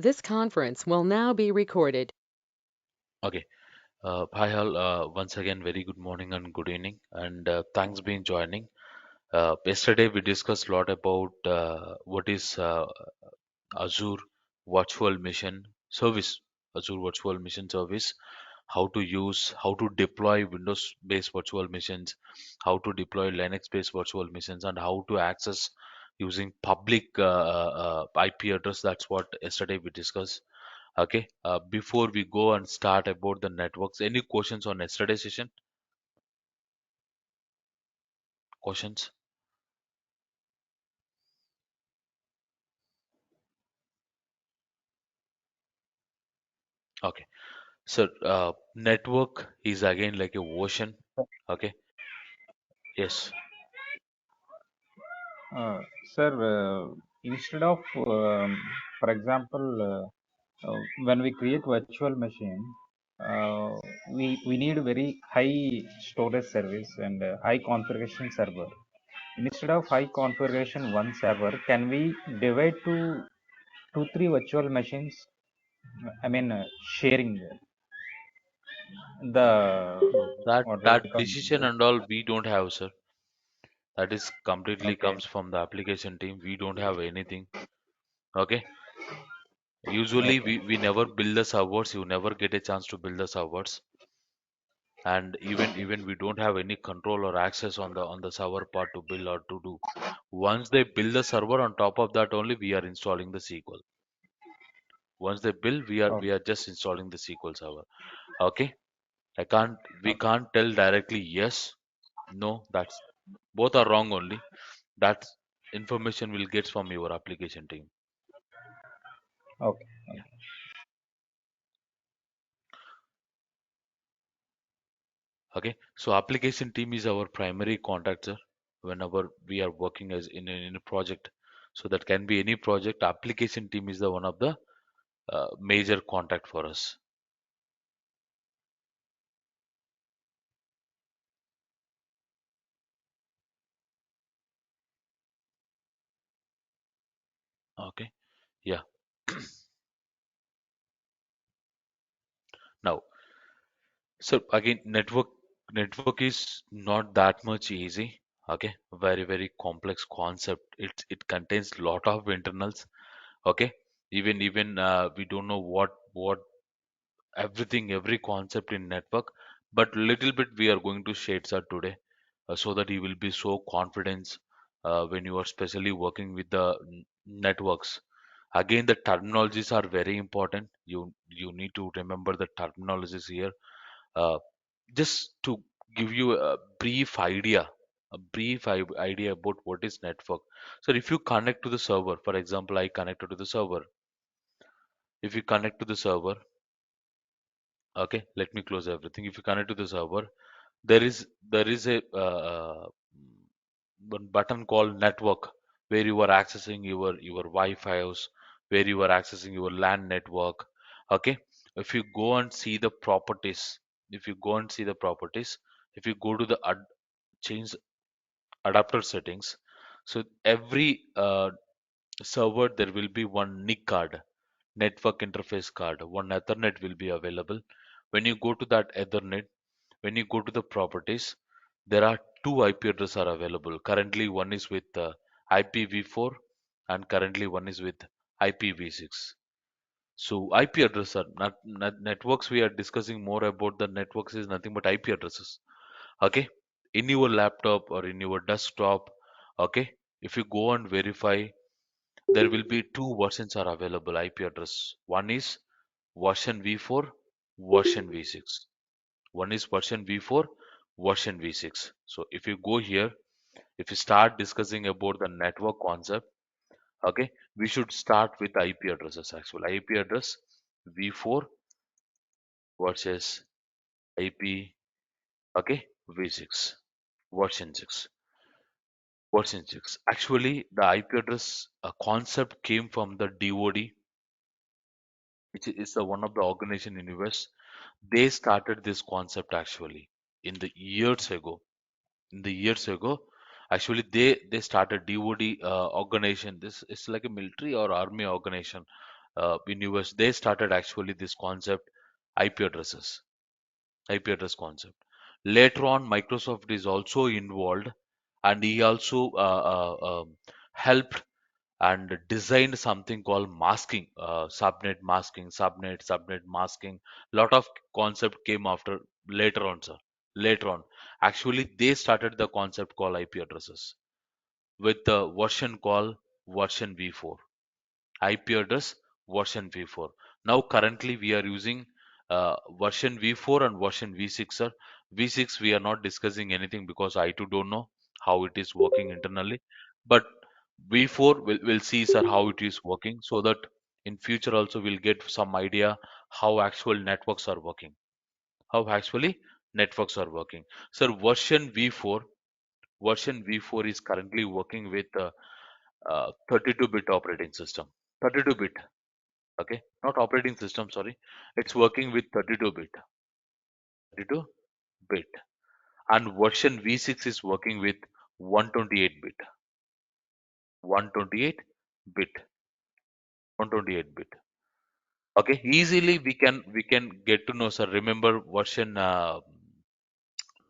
This conference will now be recorded. Okay. Hi all. Once again, very good morning and good evening, and thanks being joining. Yesterday we discussed a lot about what is Azure Virtual Mission Service, Azure Virtual Mission Service, how to use, how to deploy Windows-based virtual machines, how to deploy Linux-based virtual machines, and how to access using public IP address. That's what yesterday we discussed. Okay, before we go and start about the networks, any questions on yesterday's session? Questions? Okay, so network is again like a ocean. Okay, yes, Uh, Sir, instead of, for example, when we create virtual machine, uh, we need very high storage service and high configuration server. Instead of high configuration one server, can we divide to two, three virtual machines? I mean, sharing the no, that what we that call decision and all we don't have, sir. That is completely okay, comes from the application team. We don't have anything. Okay, usually okay, we never build the servers. You never get a chance to build the servers, and even we don't have any control or access on the server part to build or to do. Once they build the server, on top of that only we are installing the SQL. Once they build, we okay, are just installing the SQL server. Okay, I can't we okay, can't tell directly yes, no. That's both are wrong only. That information will get from your application team. okay. Yeah. Okay. So application team is our primary contact, sir, whenever we are working as in a project. So that can be any project. Application team is the one of the major contact for us. Okay. Yeah. Now, so again, network is not that much easy. Okay, very complex concept. It contains lot of internals. Okay, even we don't know what everything every concept in network, but little bit we are going to shade sir today, so that you will be so confident when you are especially working with the networks. Again, the terminologies are very important. You need to remember the terminologies here. Uh, just to give you a brief idea about what is network. So if you connect to the server, for example, I connected to the server. If you connect to the server, okay, let me close everything. If you connect to the server, there is a one button called network where you are accessing your Wi-Fi's, where you are accessing your LAN network. Okay, if you go and see the properties, if you go and see the properties, if you go to the change adapter settings, so every server there will be one NIC card, network interface card, one Ethernet will be available. When you go to that Ethernet, when you go to the properties, there are two IP addresses are available. Currently, one is with IPv4 and currently one is with IPv6. So IP address are not networks. We are discussing more about the networks is nothing but IP addresses. Okay, in your laptop or in your desktop. Okay, if you go and verify, there will be two versions are available IP address. One is version v4, version v6. One is version v4, version v6. So if you go here, if you start discussing about the network concept, okay, we should start with IP addresses. Actually, IP address v4 versus IP, okay, v6, version 6. Version 6. Actually, the IP address concept came from the DoD, which is the one of the organization in US. They started this concept actually in the years ago. In the years ago, actually they started DoD organization. This is like a military or army organization. in US, they started actually this concept, IP addresses, IP address concept. Later on, Microsoft is also involved, and he also helped and designed something called masking, subnet masking. Lot of concept came after later on, sir. Later on, actually, they started the concept called IP addresses with the version called version v4. IP address version v4. Now currently we are using version v4 and version v6, sir. V6 we are not discussing anything because I too don't know how it is working internally. But v4 will see, sir, how it is working, so that in future also we'll get some idea how actual networks are working. How actually networks are working. Sir, version v4 is currently working with 32-bit operating system. 32-bit. Okay, not operating system, sorry. It's working with 32-bit. 32-bit. And version V6 is working with 128-bit. 128-bit. 128-bit. Okay, easily we can get to know, sir. Remember version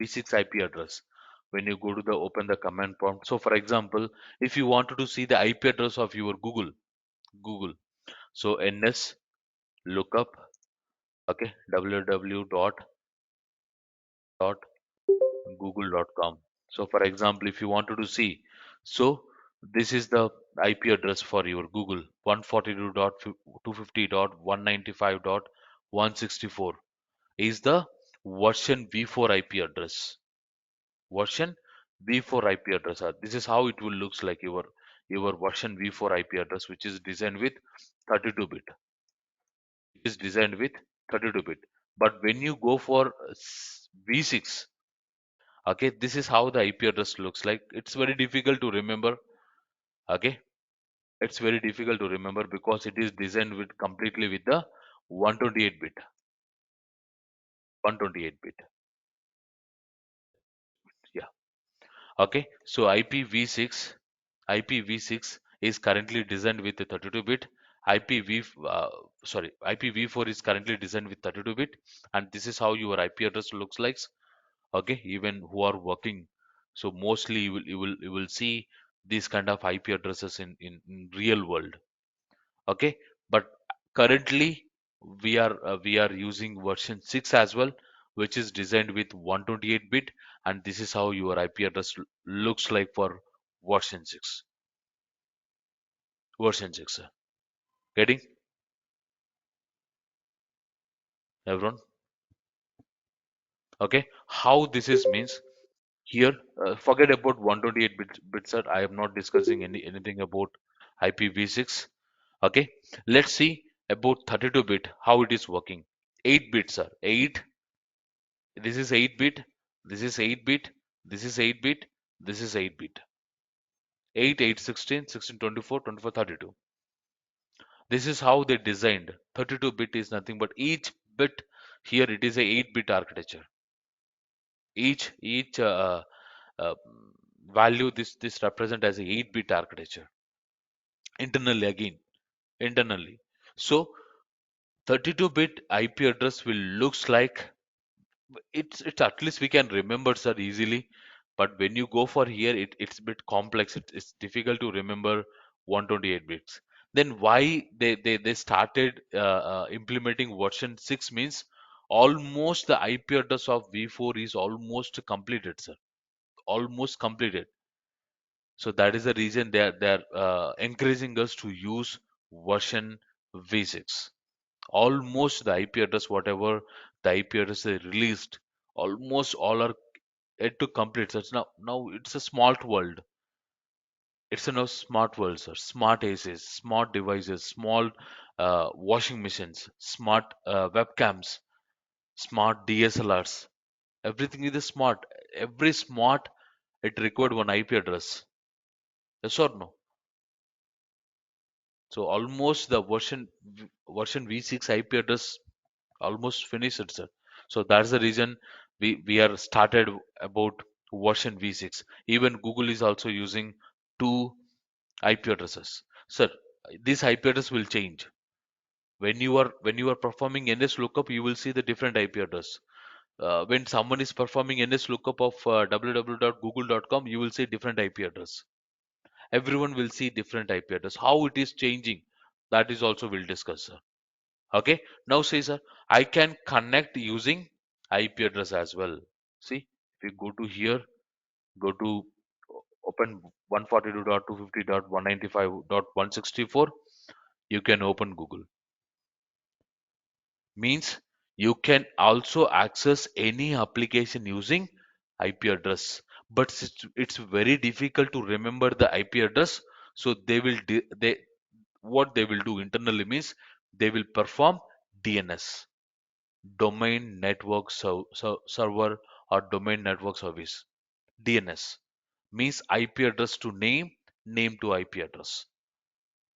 V6 IP address when you go to the open the command prompt. So for example, if you wanted to see the IP address of your Google. So ns lookup, okay, www.google.com. So for example, if you wanted to see, so this is the IP address for your Google, 142.250.195.164 is the version v4 IP address. Version v4 IP address. This is how it will looks like your version v4 IP address, which is designed with 32-bit. It is designed with 32-bit. But when you go for v6, okay, this is how the IP address looks like. It's very difficult to remember. Okay, it's very difficult to remember because it is designed with completely with the 128 bit. 128 bit. Yeah. Okay. So IPv6 is currently designed with the 32 bit. IPv4 is currently designed with 32 bit, and this is how your IP address looks like. Okay, even who are working, so mostly you will see these kind of IP addresses in real world. Okay, but currently we are using version 6 as well, which is designed with 128 bit, and this is how your IP address looks like for version 6. Version 6, sir. Getting everyone? Okay, how this is means here, forget about 128 bit, sir. I am not discussing anything about IPv6. Okay, let's see about 32 bit how it is working. 8 bits, sir. 8. This is 8 bit. This is 8 bit. This is 8 bit. This is 8 bit. 8, 8, 16, 16, 24, 24, 32. This is how they designed. 32 bit is nothing but each bit here it is a 8 bit architecture. Each uh, value this represent as a 8 bit architecture internally again internally. So 32-bit IP address will looks like it's at least we can remember, sir, easily. But when you go for here, it's a bit complex. It's difficult to remember 128 bits. Then why they started implementing version 6 means almost the IP address of v4 is almost completed, sir. Almost completed. So that is the reason they're encouraging us to use version v6. Almost the IP address, whatever the IP address they released, almost all are yet to complete. So it's now it's a smart world. It's a now smart world, sir. Smart ACs, smart devices, small washing machines, smart webcams, smart DSLRs. Everything is smart. Every smart it required one IP address. Yes or no? So almost the version v6 IP address almost finished, sir. So that's the reason we are started about version v6. Even Google is also using two IP addresses, sir. This IP address will change. When you are performing NS lookup, you will see the different IP address. When someone is performing NS lookup of www.google.com, you will see different IP address. Everyone will see different IP address. How it is changing, that is also we'll discuss, sir. Okay. Now say, sir, I can connect using IP address as well. See, if you go to here, go to open 142.250.195.164, you can open Google. Means you can also access any application using IP address, but it's very difficult to remember the IP address. So they what they will do internally means they will perform DNS, domain network server, or domain network service. DNS means IP address to name, name to IP address.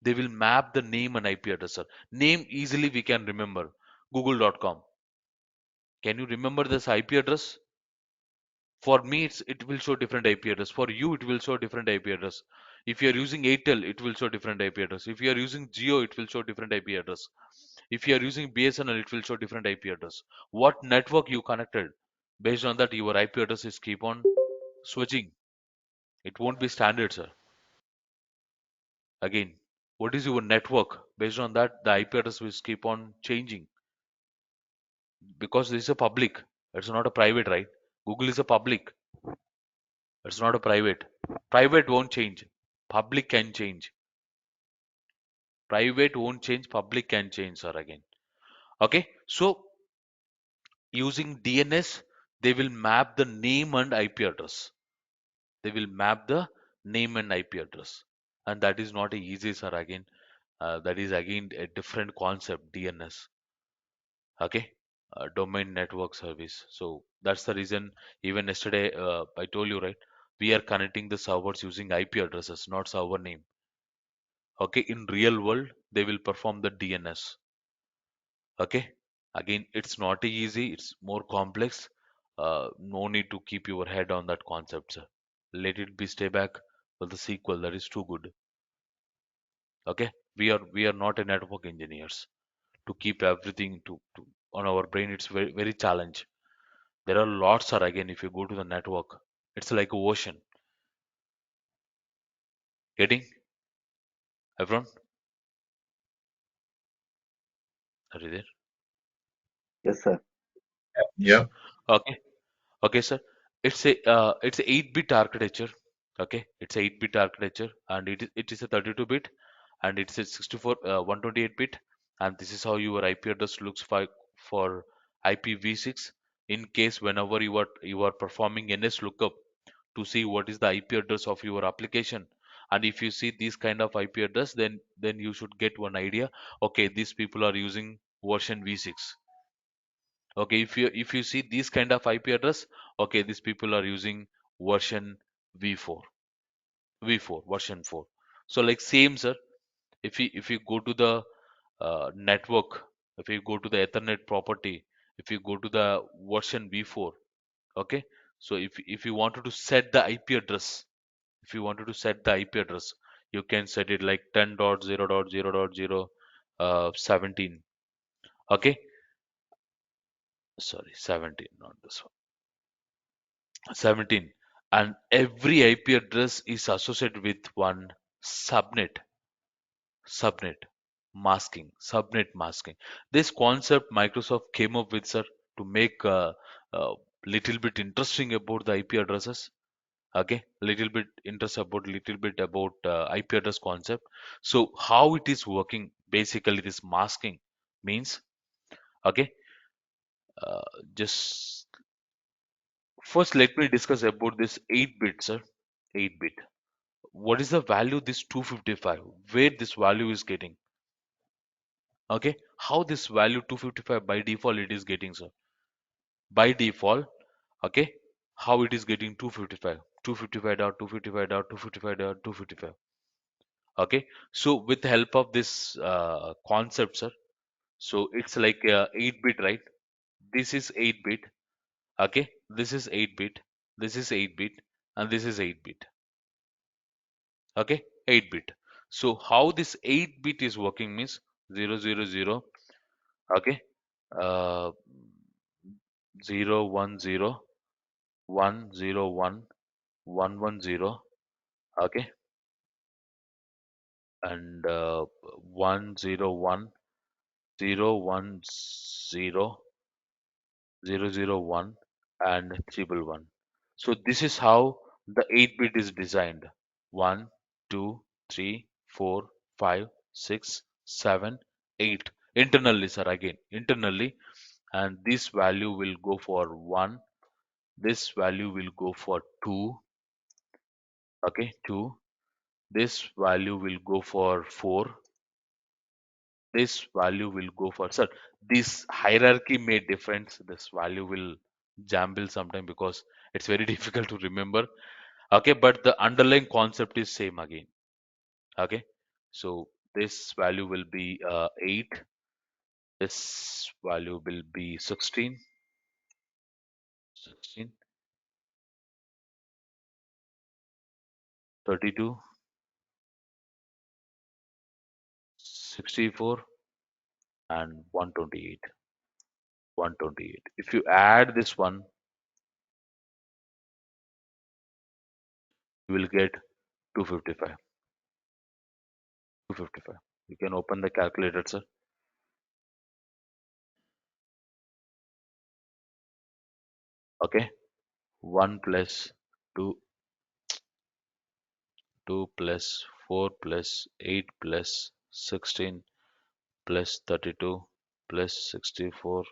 They will map the name and IP address, sir. Name easily we can remember. Google.com. Can you remember this IP address? For me, it will show different IP address. For you, it will show different IP address. If you are using Airtel, it will show different IP address. If you are using Geo, it will show different IP address. If you are using BSNL, it will show different IP address. What network you connected, based on that, your IP address is keep on switching. It won't be standard, sir. Again, what is your network? Based on that, the IP address will keep on changing because this is a public. It's not a private, right? Google is a public. It's not a private. Private won't change. Public can change. Private won't change. Public can change, sir. Again. Okay. So using DNS, they will map the name and IP address. They will map the name and IP address, and that is not a easy, sir. Again, that is again a different concept. DNS. Okay. Domain network service. So that's the reason. Even yesterday, I told you, right? We are connecting the servers using IP addresses, not server name. Okay, in real world they will perform the DNS. Okay, again it's not easy, it's more complex. No need to keep your head on that concept, sir. Let it be stay back for the sequel. That is too good. Okay, we are not a network engineers to keep everything to on our brain. It's very challenge. There are lots, sir. Again, if you go to the network, it's like a ocean. Getting everyone? Are you there? Yes, sir. Yeah. Okay. Okay, sir. It's a 8-bit architecture. Okay, it's a 8-bit architecture, and it is a 32-bit, and it's a 64 128-bit, and this is how your IP address looks for IPv6. In case whenever you are performing NS lookup to see what is the IP address of your application, and if you see this kind of IP address, then you should get one idea. Okay, these people are using version v6. Okay, if you see this kind of IP address, okay, these people are using version v4, v4 version 4. So like same, sir. If you go to the network, if you go to the Ethernet property, if you go to the version v4, okay. So if you wanted to set the IP address, if you wanted to set the IP address, you can set it like 10.0.0.0 17. Okay, sorry, 17, not this one. 17, and every IP address is associated with one subnet. Subnet masking. This concept Microsoft came up with, sir, to make uh, little bit interesting about the IP addresses. Okay, little bit about IP address concept. So how it is working? Basically, this masking means, okay. Uh, just first, let me discuss about this 8-bit, sir. 8-bit. What is the value this 255, where this value is getting? Okay, how this value 255 by default it is getting, sir? By default, okay, how it is getting 255, 255.255.255.255. Okay, so with the help of this concept, sir, so it's like 8-bit, right? This is 8-bit. Okay, this is 8-bit, this is 8-bit, and this is 8-bit. Okay, 8-bit. So how this 8-bit is working means 0 0 0. Okay. uh, 0 1 0 1 0 1 1 1 0. Okay. And 1 0 1 0 1 0 0 0 1 and 111. So this is how the 8-bit is designed. 1 2 3 4 5 6 7 8 internally, sir, again internally. And this value will go for 1, this value will go for 2. Okay, 2. This value will go for 4, this value will go for, sir, this hierarchy made difference, this value will jumble sometime because it's very difficult to remember. Okay, but the underlying concept is same again. Okay, so this value will be 8, this value will be 16, 16, 32, 64 and 128, 128. If you add this one, you will get 255, 255. You can open the calculator, sir. Okay, 1 plus 2, 2 plus 4 plus 8 plus 16 plus 32 plus 64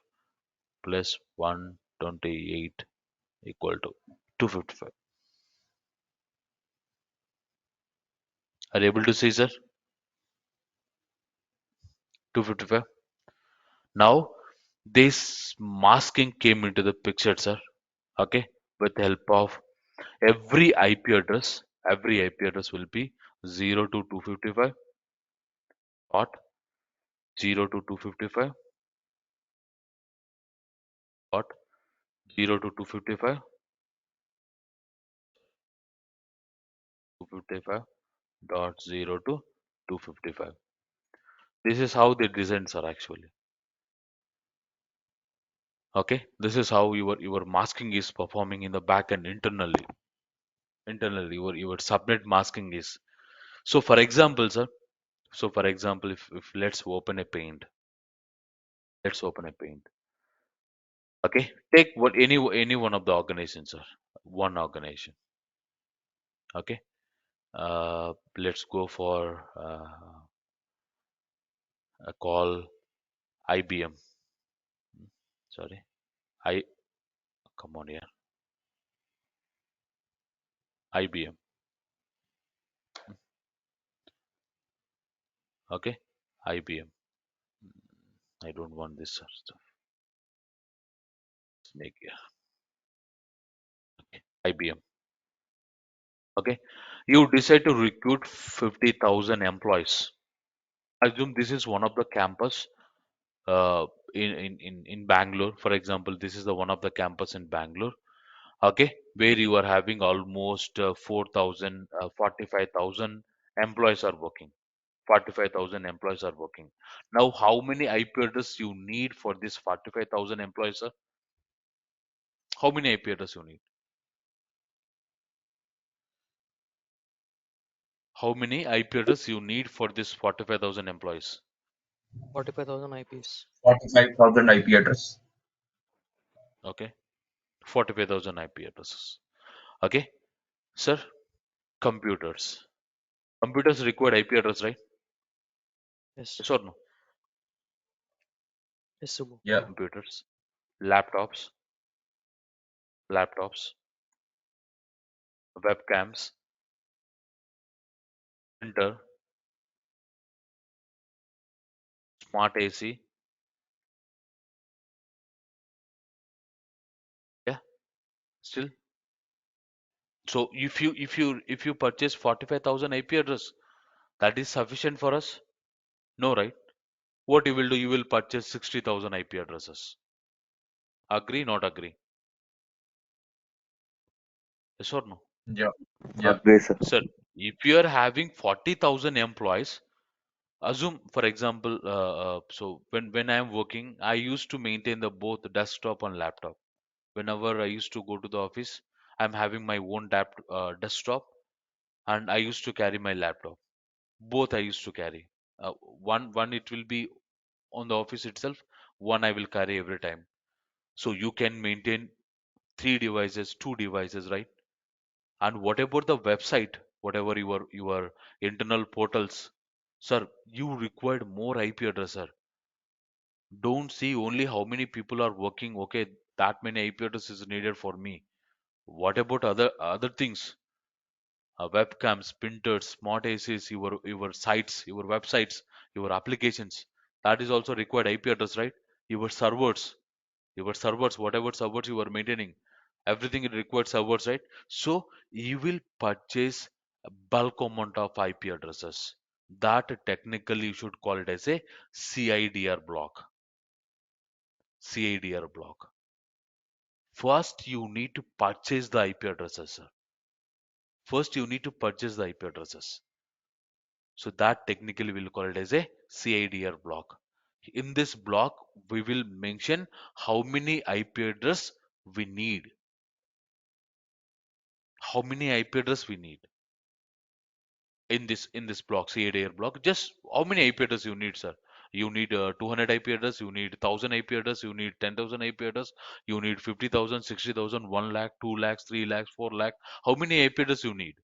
plus 128 equal to 255. Are you able to see, sir? 255. Now, this masking came into the picture, sir. Okay, with the help of every IP address, every IP address will be 0 to 255 dot 0 to 255 dot 0 to 255 255 dot 0 to 255. This is how the designs are actually. Okay, this is how your masking is performing in the backend internally. Internally, your subnet masking is. So for example, sir. So for example, if let's open a paint. Let's open a paint. Okay, take what any one of the organizations, sir. One organization. Okay. Let's go for a call IBM. Sorry, I come on here. IBM. Okay, IBM. I don't want this sir, stuff. Snake here. Okay, IBM. Okay, you decide to recruit 50,000 employees. Assume this is one of the campus uh, in Bangalore. For example, this is the one of the campus in Bangalore. Okay, where you are having almost 4,000, 45,000 employees are working. 45,000 employees are working. Now, how many IP address you need for this 45,000 employees, sir? How many IP address you need? How many IP address you need for this 45,000 employees? 45,000 IPs. 45,000 IP address. Okay, 45,000 IP addresses. Okay, sir, computers. Computers require IP address, right? Yes. Yes or no? Yes, Subbu. Yeah. Computers, laptops, laptops, webcams, printer, smart AC. Yeah, still. So if you purchase 45,000 IP address, that is sufficient for us? No, right? What you will do? You will purchase 60,000 IP addresses. Agree? Not agree? Yes or no? Yeah. Yeah. Agree, sir. Sir, if you are having 40,000 employees, assume for example, so when I am working, I used to maintain the both desktop and laptop. Whenever I used to go to the office, I'm having my own desktop, and I used to carry my laptop. Both I used to carry. One it will be on the office itself, one I will carry every time. So you can maintain three devices, two devices, right? And what about the website? Whatever your internal portals, sir, you required more IP address, sir. Don't see only how many people are working. Okay, that many IP address is needed for me. What about other things? Webcams, printers, smart ACs, your sites, your websites, your applications. That is also required IP address, right? Your servers, whatever servers you are maintaining, everything it requires servers, right? So you will purchase a bulk amount of IP addresses. That technically you should call it as a CIDR block. CIDR block. First, you need to purchase the IP addresses, sir. First, you need to purchase the IP addresses. So that technically we'll call it as a CIDR block. In this block, we will mention how many IP address we need. How many IP address we need in this block, CIDR block. Just how many IP address you need, sir? You need 200 IP address, you need 1000 IP address, you need 10,000 IP address, you need 50,000, 60,000, 1 lakh, 2 lakhs, 3 lakhs, 4 lakh. How many IP address you need?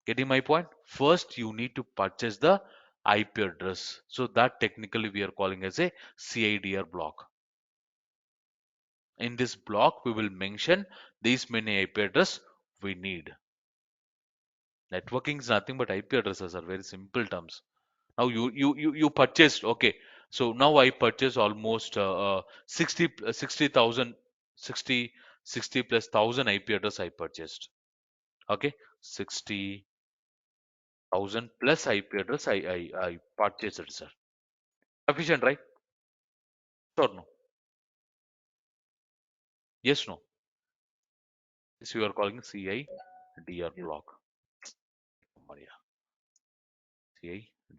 Getting my point? First, you need to purchase the IP address. So that technically we are calling as a CIDR block. In this block, we will mention these many IP address we need. Networking is nothing but IP addresses are very simple terms. Now you purchased, okay. So now I purchased almost 60,000, 60 plus thousand IP address I purchased. Okay, 60,000 plus IP address I purchased, sir. Sufficient, right? Or no? Yes, no. This you are calling CIDR Yes. block. Oh, yeah,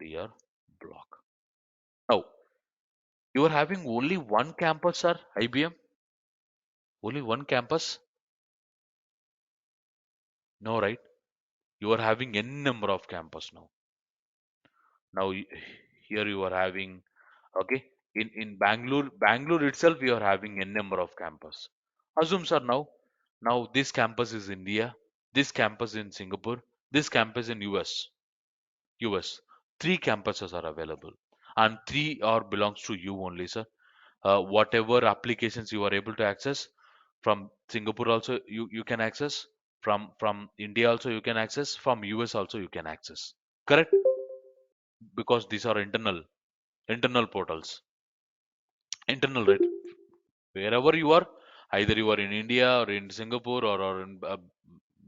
CIDR block. Now you are having only one campus, sir. IBM, only one campus? No, right? You are having n number of campus now. Now here you are having, okay, in Bangalore itself you are having n number of campus. Assume, sir, now this campus is India, this campus in Singapore, this campus in US. Three campuses are available, and three are belongs to you only, sir. Whatever applications you are able to access from Singapore also you can access, from India also you can access, from US also you can access. Correct? Because these are internal portals, internal, right? Wherever you are, either you are in India or in Singapore, or in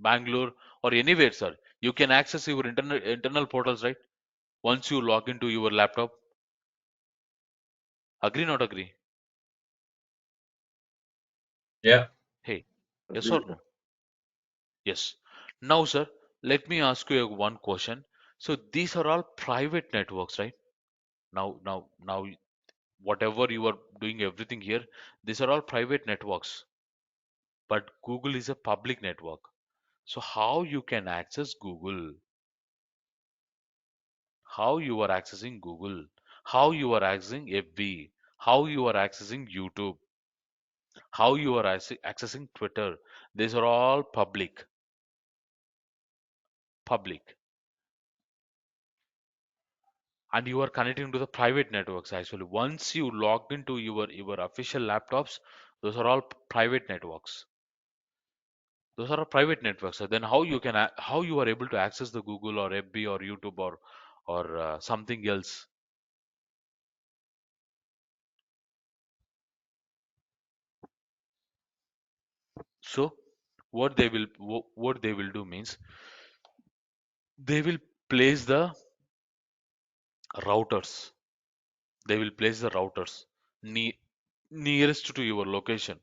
Bangalore, or anywhere, sir, you can access your internal portals, right? Once you log into your laptop. Agree, not agree? Yeah. Hey, yes or Agreed, sir. no? Yes. Now, sir, let me ask you one question. So these are all private networks, right? Now, whatever you are doing, everything here, these are all private networks. But Google is a public network. So how you can access Google? How you are accessing Google? How you are accessing FB? How you are accessing YouTube? How you are accessing Twitter? These are all public, and you are connecting to the private networks actually. Once you log into your official laptops, those are all private networks. Those are private networks. So then how you can how you are able to access the Google or FB or YouTube or something else? So what they will do means they will place the routers. They will place the routers ne- nearest to your location.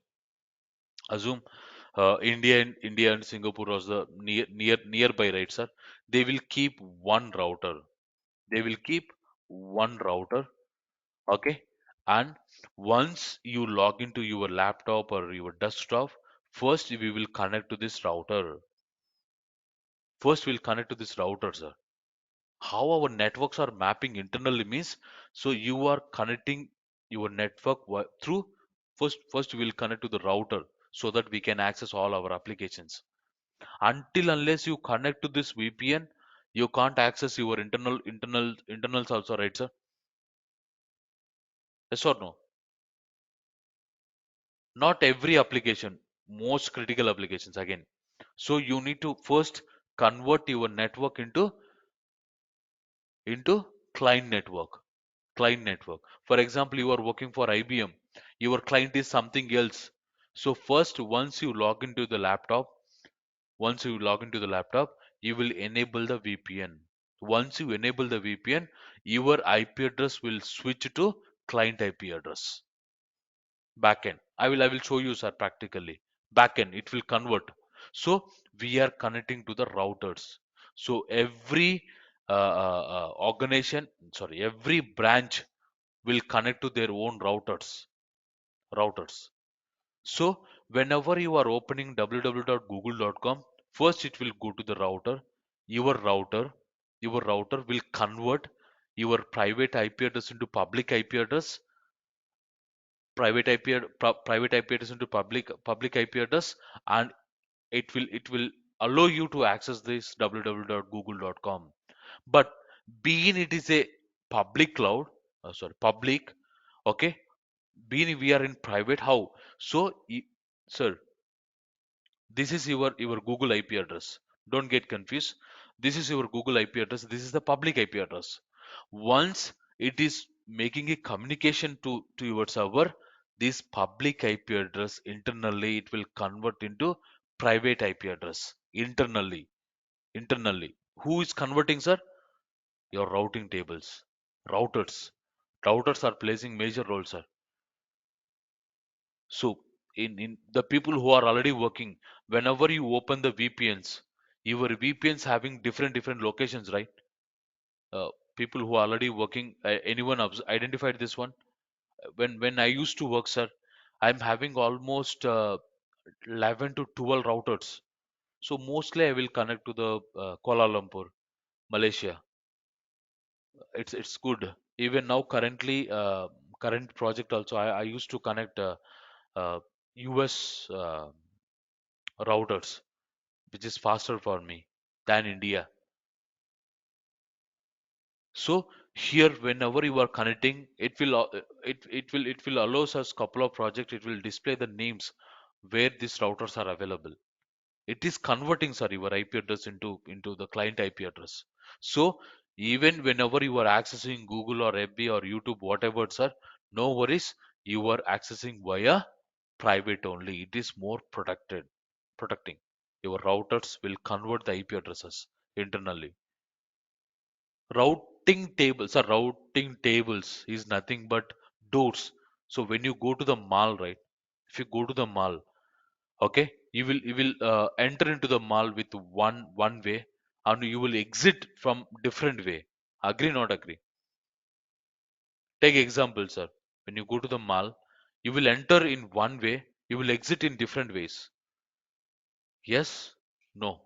Assume India and Singapore was the nearby, right, sir? They will keep one router. They will keep one router, okay? And once you log into your laptop or your desktop, first we will connect to this router. First we'll connect to this router, sir. How our networks are mapping internally means, so you are connecting your network through, first we will connect to the router so that we can access all our applications. Until unless you connect to this VPN, you can't access your internals also, right, sir? Yes or no? Not every application, most critical applications again. So you need to first convert your network into client network. Client network. For example, you are working for IBM, your client is something else. So first, once you log into the laptop, you will enable the VPN. Once you enable the VPN, your IP address will switch to client IP address. Backend. I will show you, sir, practically. Backend, it will convert. So we are connecting to the routers. So every organization, sorry, every branch will connect to their own routers. So whenever you are opening www.google.com, first it will go to the router. Your router, your router will convert your private IP address into public IP address, private IP address into public IP address, and it will allow you to access this www.google.com. But being it is a public cloud, public, okay, being we are in private, how? So, sir, this is your Google IP address. Don't get confused. This is your Google IP address. This is the public IP address. Once it is making a communication to your server, this public IP address internally it will convert into private IP address internally. Internally, who is converting, sir? Your routing tables, routers. Routers are placing major roles, sir. So in the people who are already working, whenever you open the VPNs, your VPNs having different locations, right? People who are already working, anyone identified this one? When I used to work, sir, I'm having almost 11 to 12 routers. So mostly I will connect to the Kuala Lumpur, Malaysia. It's good. Even now, current project also, I used to connect US routers, which is faster for me than India. So here, whenever you are connecting, it will allows us couple of projects. It will display the names where these routers are available. It is converting, sorry, your IP address into the client IP address. So even whenever you are accessing Google or FB or YouTube, whatever, sir, no worries. You are accessing via private only. It is more protecting. Your routers will convert the IP addresses internally. Routing tables is nothing but doors. So when you go to the mall, right? If you go to the mall, okay, you will enter into the mall with one way, and you will exit from different way. Agree, not agree? Take example, sir. When you go to the mall, you will enter in one way, you will exit in different ways. Yes? No?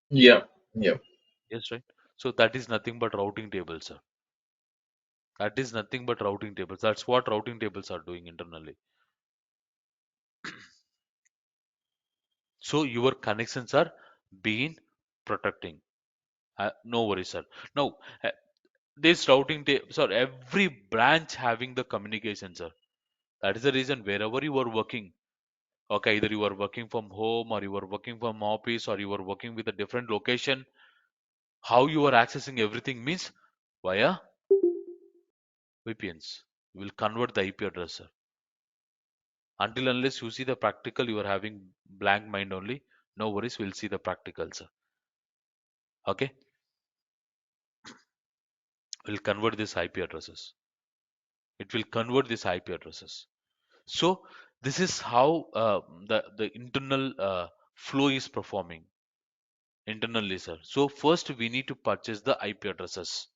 Yeah, yeah. Yes, right? So that is nothing but routing tables, sir. That is nothing but routing tables. That's what routing tables are doing internally. So your connections are being protecting. No worries, sir. Now, this sorry, every branch having the communication, sir. That is the reason wherever you are working, okay, either you are working from home or you are working from office or you are working with a different location, how you are accessing everything means via VPNs. You will convert the IP address, sir. Until unless you see the practical, you are having blank mind only. No worries, we'll see the practical, sir. Okay, we'll convert these IP addresses. It will convert these IP addresses. So this is how the internal flow is performing. Internally, sir. So first we need to purchase the IP addresses.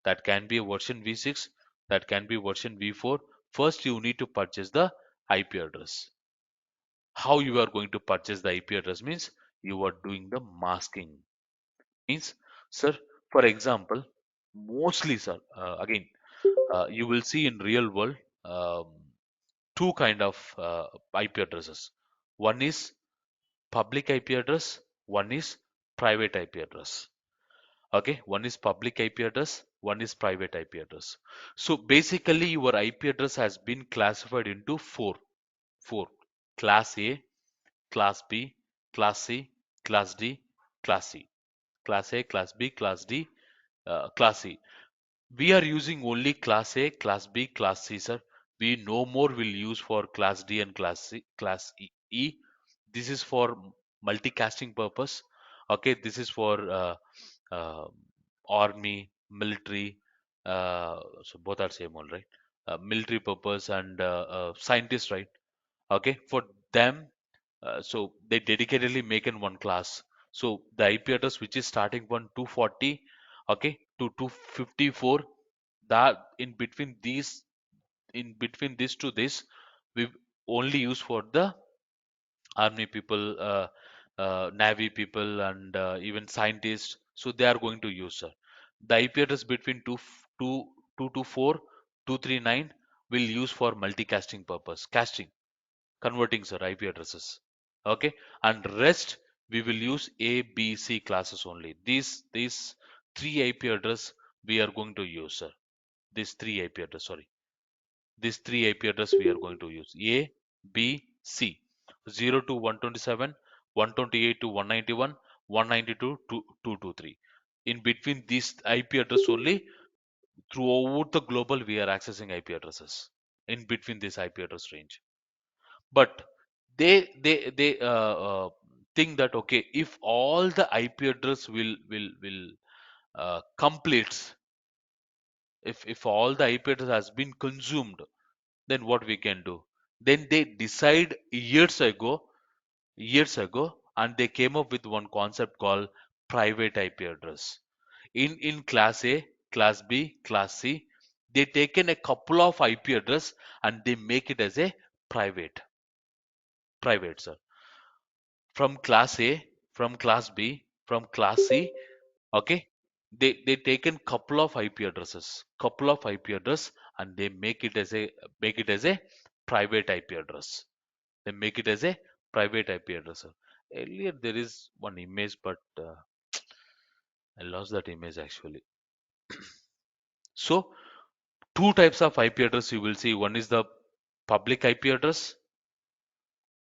That can be a version v6, that can be version v4. First you need to purchase the IP address. How you are going to purchase the IP address means you are doing the masking. Means, sir, for example, mostly, sir, again, you will see in real world um, two kind of IP addresses. One is public IP address, one is private IP address. Okay, one is public IP address, one is private IP address. So basically, your IP address has been classified into four: Class A, Class B, Class C, Class D, Class C. Class A, Class B, Class D, Class C. We are using only Class A, Class B, Class C, sir. We no more will use for Class D and Class C, Class E. This is for multicasting purpose. Okay, this is for uh, army, military. So both are same, all right. Military purpose and scientists, right? Okay, for them, so they dedicatedly make in one class. So the IP address which is starting from 240, okay, to 254, that in between this to this, we only use for the army people, navy people, and even scientists. So they are going to use, sir. The IP address between 224, 239 will use for multicasting purpose, casting, converting, sir, IP addresses. Okay, and rest we will use A, B, C classes only. These three IP address we are going to use, sir. These three IP address, sorry. These three IP address we are going to use: A, B, C. 0 to 127, 128 to 191, 192 to 223. In between these IP address only, throughout the global we are accessing IP addresses. In between this IP address range. But they think that, okay, if all the IP address will completes, if all the IP address has been consumed, then what we can do? Then they decide years ago, and they came up with one concept called private IP address. In class A, class B, class C, they taken a couple of IP address and they make it as a private, sir. From class A, from class B, from class C, okay, they taken couple of IP address, and they make it as a private IP address. They make it as a private IP address, sir. Earlier there is one image, but I lost that image actually. So two types of IP address you will see. One is the public IP address,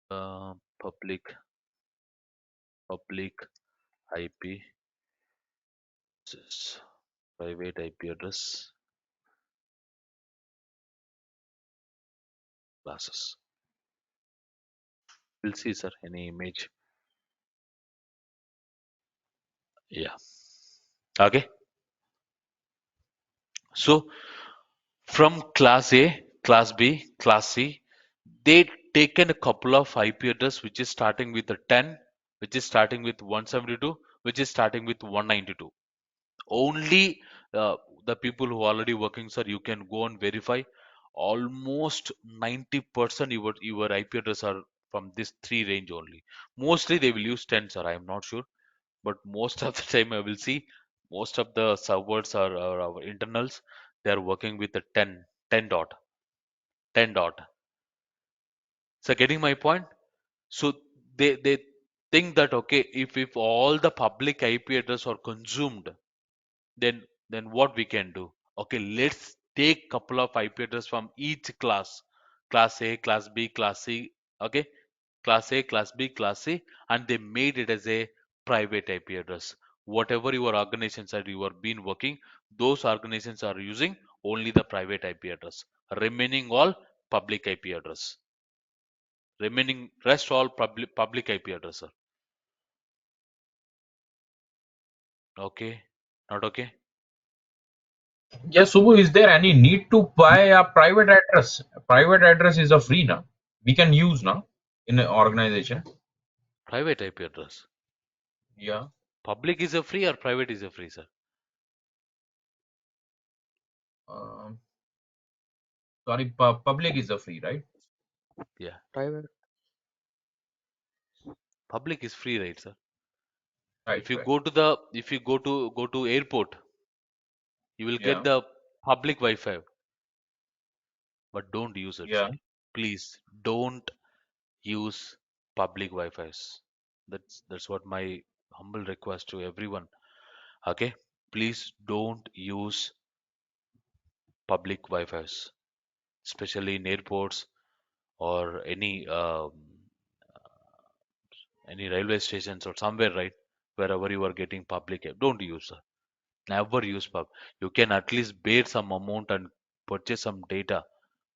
public IP, this private IP address classes. We'll see, sir, any image. Yeah. Okay. So from class A, class B, class C, they taken a couple of IP address which is starting with a 10, which is starting with 172, which is starting with 192. Only the people who are already working, sir, you can go and verify. Almost 90% your IP address are from this three range only. Mostly they will use 10, sir. I am not sure, but most of the time I will see most of the servers are our internals. They are working with the 10 dot. So getting my point? So they think that, okay, if all the public IP address are consumed, then what we can do? Okay, let's take couple of IP address from each class, class A, class B, class C. Okay, class A, class B, class C, and they made it as a private IP address. Whatever your organizations that you have been working, those organizations are using only the private IP address. Remaining all public IP address. Remaining rest all public IP address, sir. Okay, not okay? Yeah, Subbu, is there any need to buy a private address? Private address is a free now. We can use now in an organization. Private IP address. Yeah. Public is a free or private is a free, sir? Um, Sorry, public is a free, right? Yeah, Private. public is free, right, sir? Right, If you right. go to the if you go to airport, you will get Yeah, the public Wi-Fi, but don't use it, yeah. sir. Please don't use public Wi-Fi's. That's what my humble request to everyone. Okay, please don't use public Wi-Fi's, especially in airports or any railway stations or somewhere, right? Wherever you are getting public, don't use, sir. Never use pub. You can at least bear some amount and purchase some data,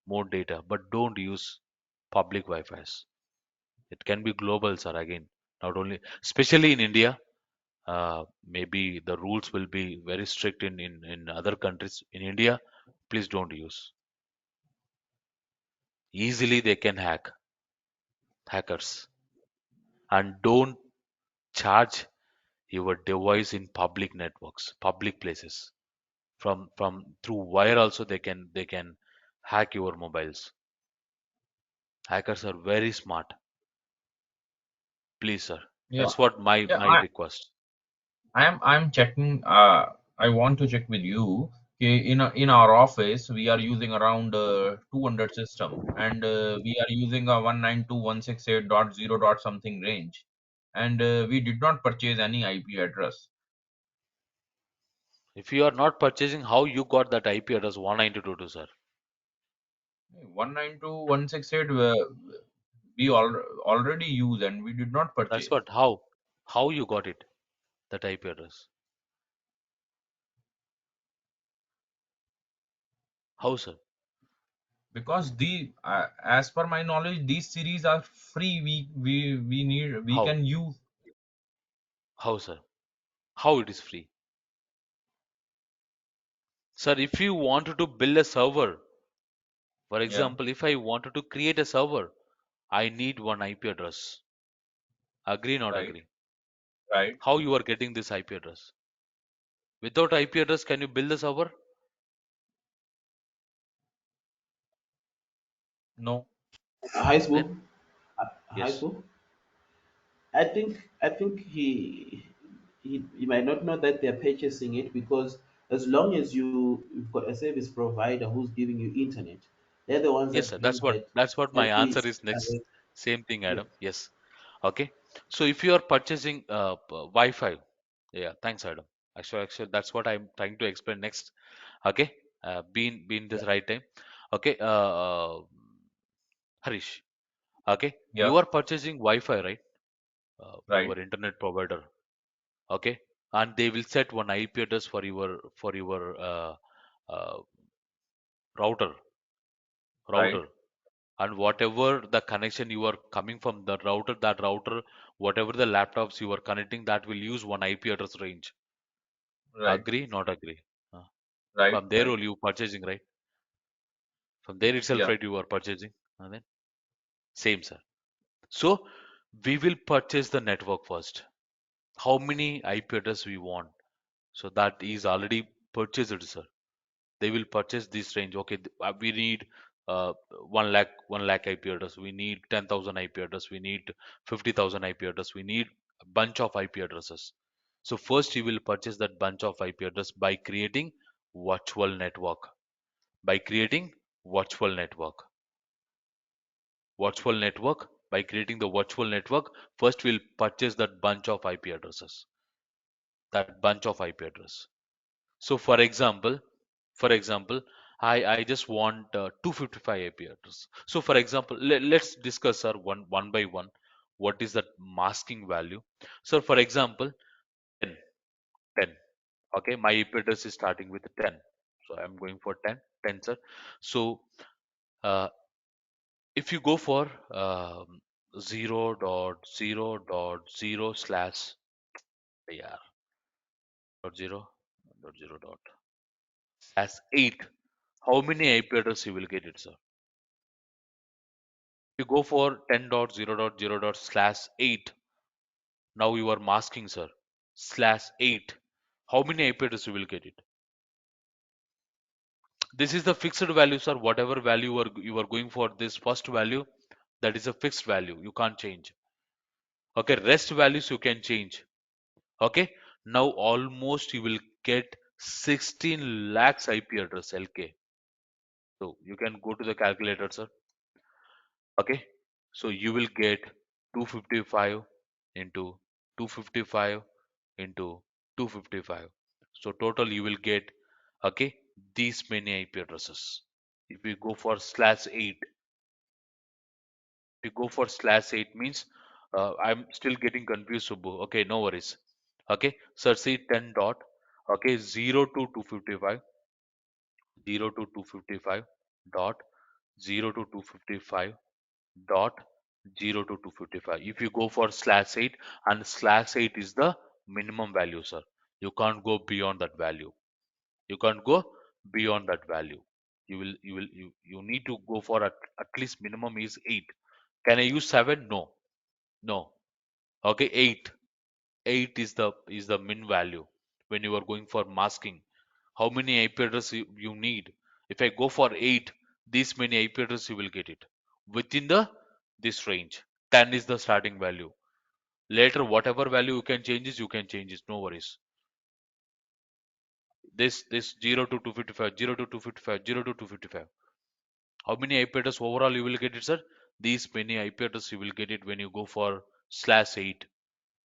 more data, but don't use public Wi-Fi's. It can be global, sir. Again, not only, especially in India. Maybe the rules will be very strict in other countries. In India, please don't use. Easily they can hackers, and don't charge your device in public networks, public places. From through wire also they can hack your mobiles. Hackers are very smart. Please, sir. Yeah, That's what yeah. my request. I'm checking. I want to check with you. Okay, in our office, we are using around 200 system, and we are using a 192.168.0 dot something range, and we did not purchase any IP address. If you are not purchasing, how you got that IP address 192.2, sir? 192.168 we already use, and we did not That's purchase what how you got it, that IP address. How, sir? because as per my knowledge, these series are free. We How? can use. How, sir? How it is free? Sir, if you wanted to build a server, for Yeah, example, if I wanted to create a server, I need one IP address. Agree, not right, agree? right. How you are getting this IP address? Without IP address, can you build the server? No, High Then school, high yes, school. I think he might not know that they're purchasing it because as long as you've got a service provider who's giving you internet, they're the ones yes, that sir. bring that That's what my answer service. is next. Same thing, Yeah. Adam. Yes. Okay. So if you are purchasing Wi-Fi, yeah, thanks, Adam. Actually, that's what I'm trying to explain next. Okay. Been this right time. Okay. Harish. Okay. yeah, You are purchasing Wi-Fi, right? For right, your internet provider. Okay. And they will set one IP address for your uh, router right, router. And whatever the connection you are coming from the router, that router, whatever the laptops you are connecting, that will use one IP address range. right, Agree, not agree? Uh, right, from there right. only you purchasing, right? From there itself, Yeah, right, you are purchasing. And then same, sir. So we will purchase the network first. How many IP address we want? So that is already purchased, sir. They will purchase this range. Okay, we need 1 lakh IP address. We need 10,000 IP address. We need 50,000 IP address. We need a bunch of IP addresses. So first you will purchase that bunch of IP address by creating virtual network. By creating virtual network. Virtual network. By creating the virtual network, first we'll purchase that bunch of IP addresses. That bunch of IP address. So for example, I just want 255 IP address. So for example, let's discuss, sir, one by one. What is that masking value? So for example, 10, 10. Okay, my IP address is starting with 10. So I'm going for 10, 10, sir. So uh, if you go for 0.0.0 slash, yeah, dot 0 dot 0 dot slash 8, how many IP address you will get it, sir? You go for 10.0.0 slash 8. Now you are masking, sir. slash 8. How many IP address you will get it? This is the fixed value, sir. Whatever value you are going for, this first value, that is a fixed value. You can't change. Okay, rest values you can change. Okay, now almost you will get 16 lakhs IP address LK. So you can go to the calculator, sir. Okay, so you will get 255 into 255 into 255. So total you will get, okay, these many IP addresses. If you go for slash 8, if you go for slash 8 means I'm still getting confused, Subbu. Okay, no worries. Okay, so see 10 dot, okay, 0 to 255, 0 to 255 dot 0 to 255 dot 0 to 255. If you go for slash 8, and slash 8 is the minimum value, sir. You can't go beyond that value. You can't go beyond that value. You need to go for at least minimum is 8. Can I use 7? No. No. Okay, 8. 8 is the min value when you are going for masking. How many IP address you need? If I go for 8, this many IP address you will get it within the this range. 10 is the starting value. Later, whatever value you can change is you can change it. No worries. This 0 to 255, 0 to 255, 0 to 255. How many IP address overall you will get it, sir? These many IP address you will get it when you go for slash 8.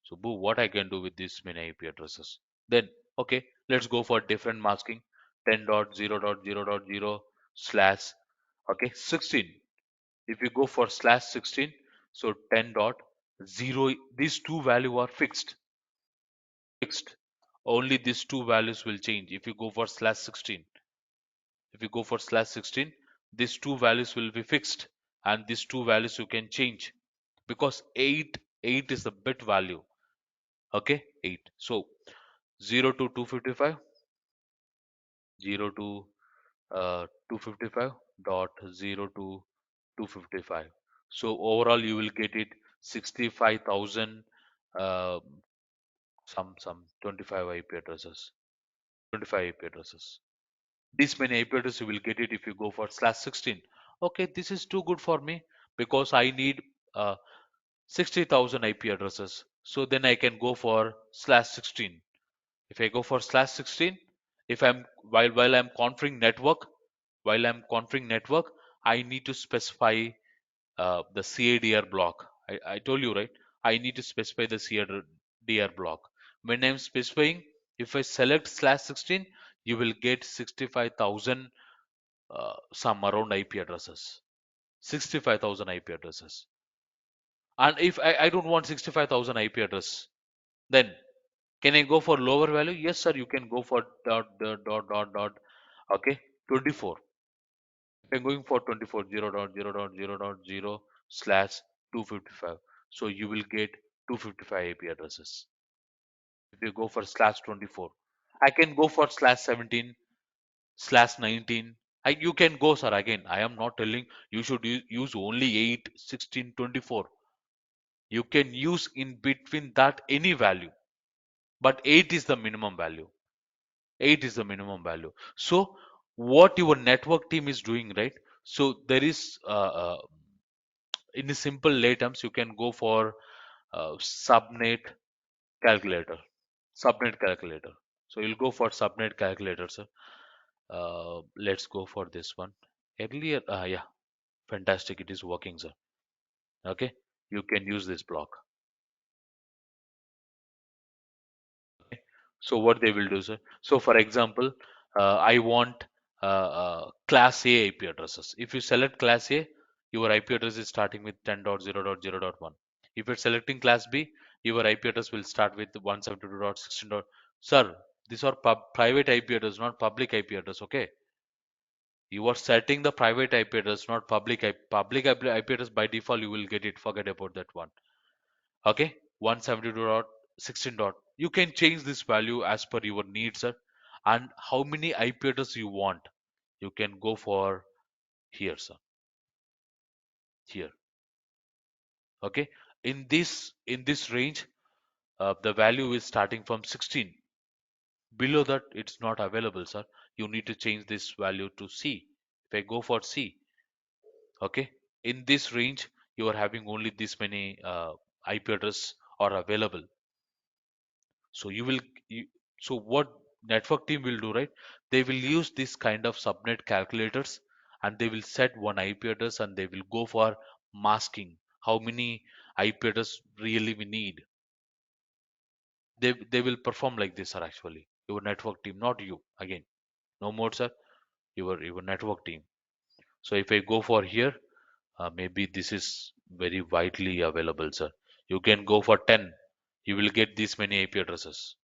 So, boo, what I can do with these many IP addresses? Then, okay, let's go for different masking. 10.0.0.0 slash, okay, 16. If you go for slash 16, so 10.0, these two value are fixed. Fixed. Only these two values will change. If you go for slash 16, if you go for slash 16, these two values will be fixed, and these two values you can change because 8 is the bit value. Okay, 8. So 0 to 255, 0 to 255 dot 0 to 255. So overall you will get it 65,000, uh, some 25 IP addresses. 25 IP addresses. This many IP addresses you will get it if you go for slash 16. Okay, this is too good for me because I need 60,000 IP addresses. So then I can go for slash 16. If I go for slash 16, if I'm while I'm configuring network, I need to specify the CADR block. I told you, right? I need to specify the CADR block. When I'm specifying, if I select slash 16, you will get 65,000 some around IP addresses. 65,000 IP addresses. And if I don't want 65,000 IP address, then can I go for lower value? Yes, sir. You can go for dot, okay, 24. I'm going for 24, 0.0.0.0 slash 255. So you will get 255 IP addresses. If you go for slash 24, I can go for slash 17, slash 19. You can go, sir. Again, I am not telling you should use only 8, 16, 24. You can use in between that any value, but 8 is the minimum value. 8 is the minimum value. So what your network team is doing, right? So there is in the simple lay terms, you can go for subnet calculator. Subnet calculator. So you'll go for subnet calculator, sir. Let's go for this one. Earlier, yeah, fantastic. It is working, sir. Okay, you can use this block. So what they will do, sir? So for example, I want class A IP addresses. If you select class A, your IP address is starting with 10.0.0.1. If you're selecting class B, your IP address will start with 172.16. Sir, these are private IP address, not public IP address. Okay, you are setting the private IP address, not public IP address. By default, you will get it. Forget about that one. Okay, 172.16 dot. You can change this value as per your needs, sir, and how many IP address you want. You can go for here, sir. Here. Okay. In this range, The value is starting from 16. Below that, it's not available, sir. You need to change this value to C. If I go for C, okay, in this range, you are having only this many IP address are available. So you, so what network team will do, right? They will use this kind of subnet calculators, and they will set one IP address, and they will go for masking. How many IP address really we need? They will perform like this, sir. Actually, your network team, not you. Again, no more, sir. Your network team. So if I go for here, maybe this is very widely available, sir. You can go for 10. You will get this many IP addresses.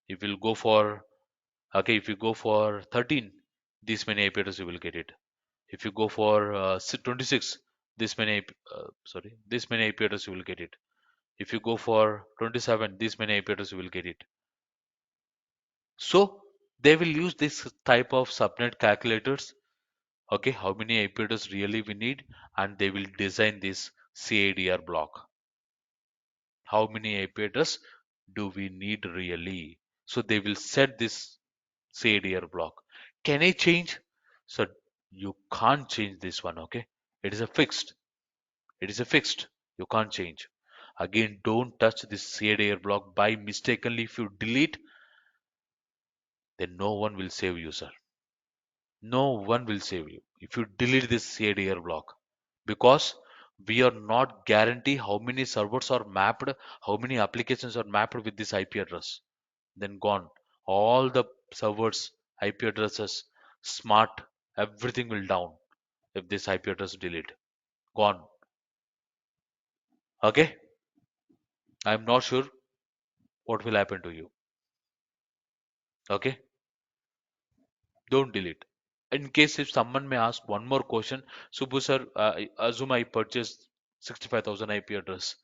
If you go for Okay, if you go for 13, this many IP addresses you will get it. If you go for 26, this many this many IP addresses you will get it. If you go for 27, this many IP addresses you will get it. So they will use this type of subnet calculators. Okay, how many IP addresses really we need, and they will design this CADR block. How many IP address do we need really? So they will set this CADR block. Can I change? So you can't change this one, okay? It is a fixed. It is a fixed. You can't change. Again, don't touch this CADR block by mistakenly. If you delete, then no one will save you, sir. No one will save you if you delete this CADR block, because we are not guarantee how many servers are mapped, how many applications are mapped with this IP address. Then gone. All the servers, IP addresses, smart, everything will down if this IP address delete. Gone. Okay? I'm not sure what will happen to you. Okay? Don't delete. In case if someone may ask one more question, Subbu sir, assume I purchased 65,000 IP address.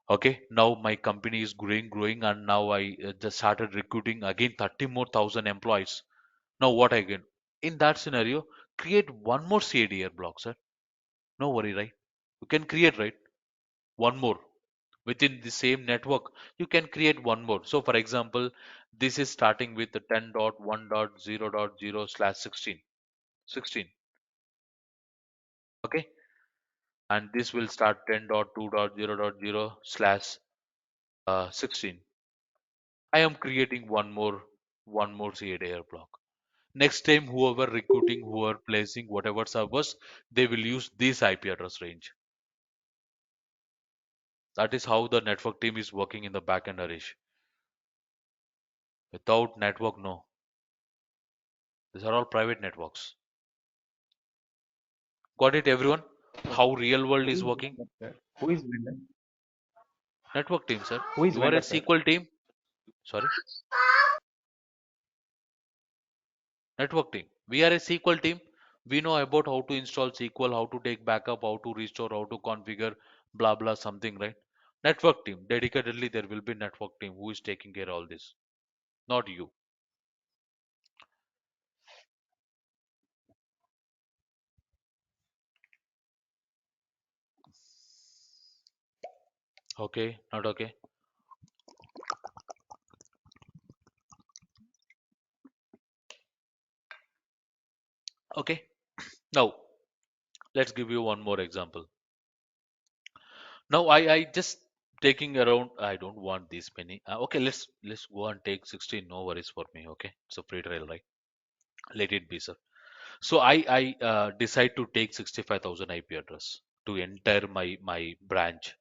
Okay, now my company is growing, and now I just started recruiting again 30 more thousand employees. Now what again? In that scenario, create one more CADR block, sir. No worry, right? You can create, right? One more within the same network. You can create one more. So, for example, this is starting with the 10.1.0.0/16. 16. Okay, and this will start 10.2.0.0/16. I am creating one more CADR block. Next time, whoever recruiting, whoever placing, whatever servers, they will use this IP address range. That is how the network team is working in the backend, Harish. Without network, no. These are all private networks. Got it, everyone? So How real world who is is working? vendor, sir? Who is vendor? Network team, sir. Who is You are a vendor, sir? SQL team. Sorry, network team. We are a SQL team. We know about how to install SQL, how to take backup, how to restore, how to configure, blah blah something, right? Network team. Dedicatedly, there will be network team who is taking care of all this, not you. Okay, not okay. Okay. Now let's give you one more example. Now I just taking around. I don't want this many. Okay, let's go and take 16. No worries for me. Okay, it's a free trial, right? Let it be, sir. So I decide to take 65,000 IP address to enter my branch.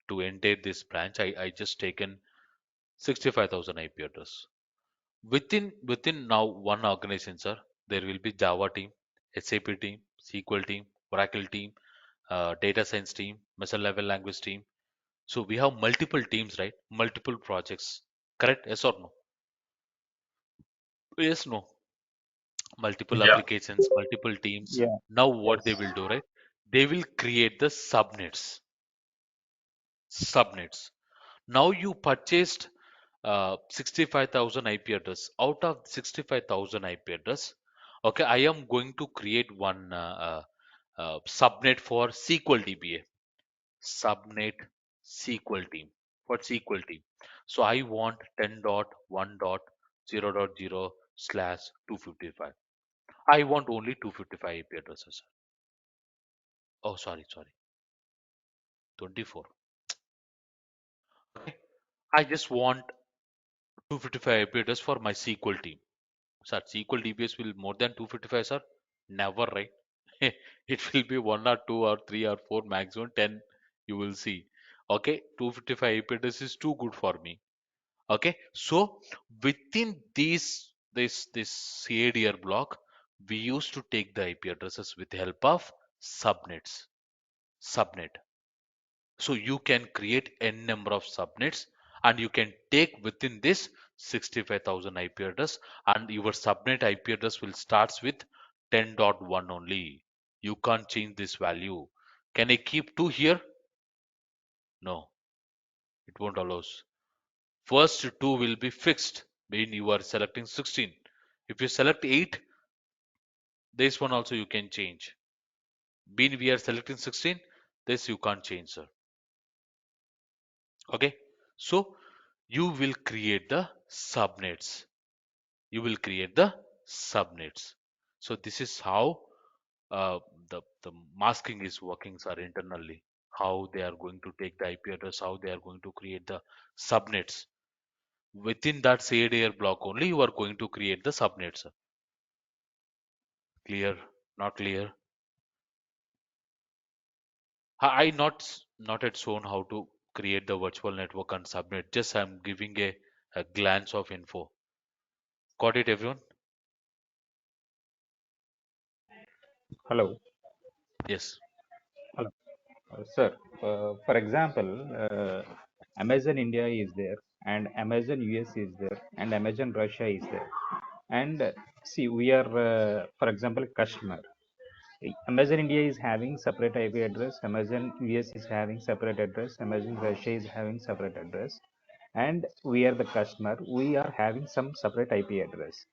To enter this branch, I just taken 65,000 IP address. Within now one organization, sir, there will be Java team, SAP team, SQL team, Oracle team, data science team, machine level language team. So we have multiple teams, right? Multiple projects. Correct? Yes or no? Yes, no. Multiple Yeah. applications, multiple teams. Yeah. Now what they Yes. will do, right? They will create the subnets. Subnets. Now you purchased 65,000 IP address. Out of 65,000 IP address, okay, I am going to create one subnet for SQL DBA. Subnet SQL team. What's equal to? So I want 10.1.0.0/255. I want only 255 IP addresses. Oh, sorry, 24. Okay. I just want 255 IP address for my SQL team. Sir, SQL DBS will more than 255, sir? Never, right? It will be one or two or three or four, maximum 10. You will see. Okay, 255 IP address is too good for me. Okay, so within this CADR block, we used to take the IP addresses with the help of subnets. Subnet. So you can create n number of subnets, and you can take within this 65,000 IP address, and your subnet IP address will starts with 10.1 only. You can't change this value. Can I keep 2 here? No, it won't allows. First 2 will be fixed when you are selecting 16. If you select 8, this one also you can change. Being we are selecting 16, this you can't change, sir. Okay, so you will create the subnets. You will create the subnets. So this is how uh, the masking is working, sir, internally. How they are going to take the IP address, how they are going to create the subnets. Within that CADR block only, you are going to create the subnets, sir. Clear? Not clear? I not yet shown how to create the virtual network and subnet. Just I'm giving a glance of info. Got it, everyone? Hello. Yes. Hello. Sir, for example, Amazon India is there, and Amazon US is there, and Amazon Russia is there. And see, we are, for example, customer. Amazon India is having separate IP address, Amazon US is having separate address, Amazon Russia is having separate address, and we are the customer. We are having some separate IP address.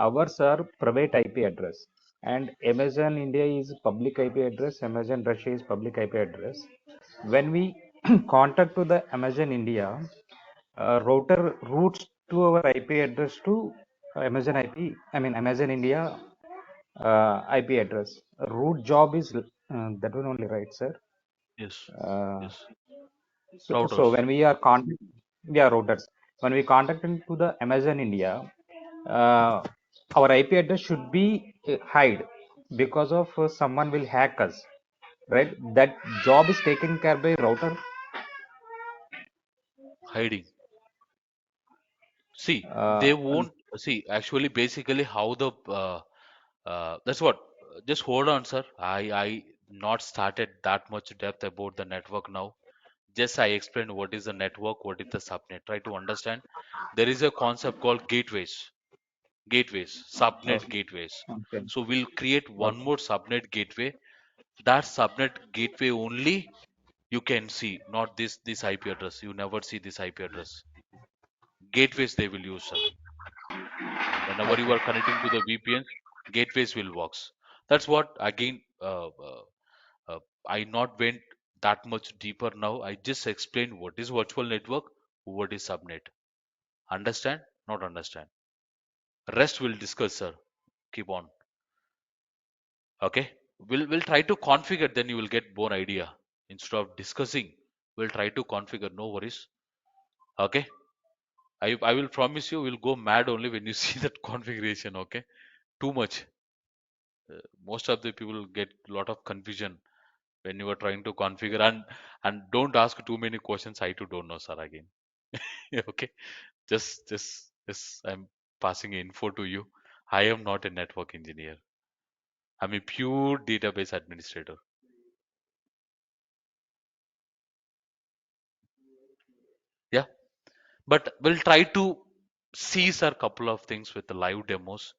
Ours are private IP address, and Amazon India is public IP address, Amazon Russia is public IP address. When we contact to the Amazon India, router routes to our IP address to Amazon IP, I mean Amazon India IP address. Root job is that one only, right, sir? Yes. Uh, Yes. so Routers. when we are contact, yeah, routers. When we contact into the Amazon India, our IP address should be hide because of someone will hack us, right? That job is taken care by router. Hiding. See, Uh, they won't see actually basically how the that's what. Just hold on, sir. I not started that much depth about the network now. Just I explained what is the network, what is the subnet. Try to understand. There is a concept called gateways. Gateways, subnet okay, gateways. okay, So we'll create one okay, more subnet gateway. That subnet gateway only you can see, not this IP address. You never see this IP address. Gateways they will use, sir. Whenever you okay, are connecting to the VPNs, gateways will works. That's what again. I not went that much deeper now. I just explained what is virtual network, what is subnet. Understand? Not understand. Rest we'll discuss, sir. Keep on. Okay. We'll try to configure. Then you will get more idea. Instead of discussing, we'll try to configure. No worries. Okay. I will promise you, we'll go mad only when you see that configuration. Okay. Too much. Most of the people get a lot of confusion when you are trying to configure, and don't ask too many questions. I too don't know, sir. Again. Okay. Just I'm passing info to you. I am not a network engineer. I'm a pure database administrator. Yeah. But we'll try to see, sir, couple of things with the live demos,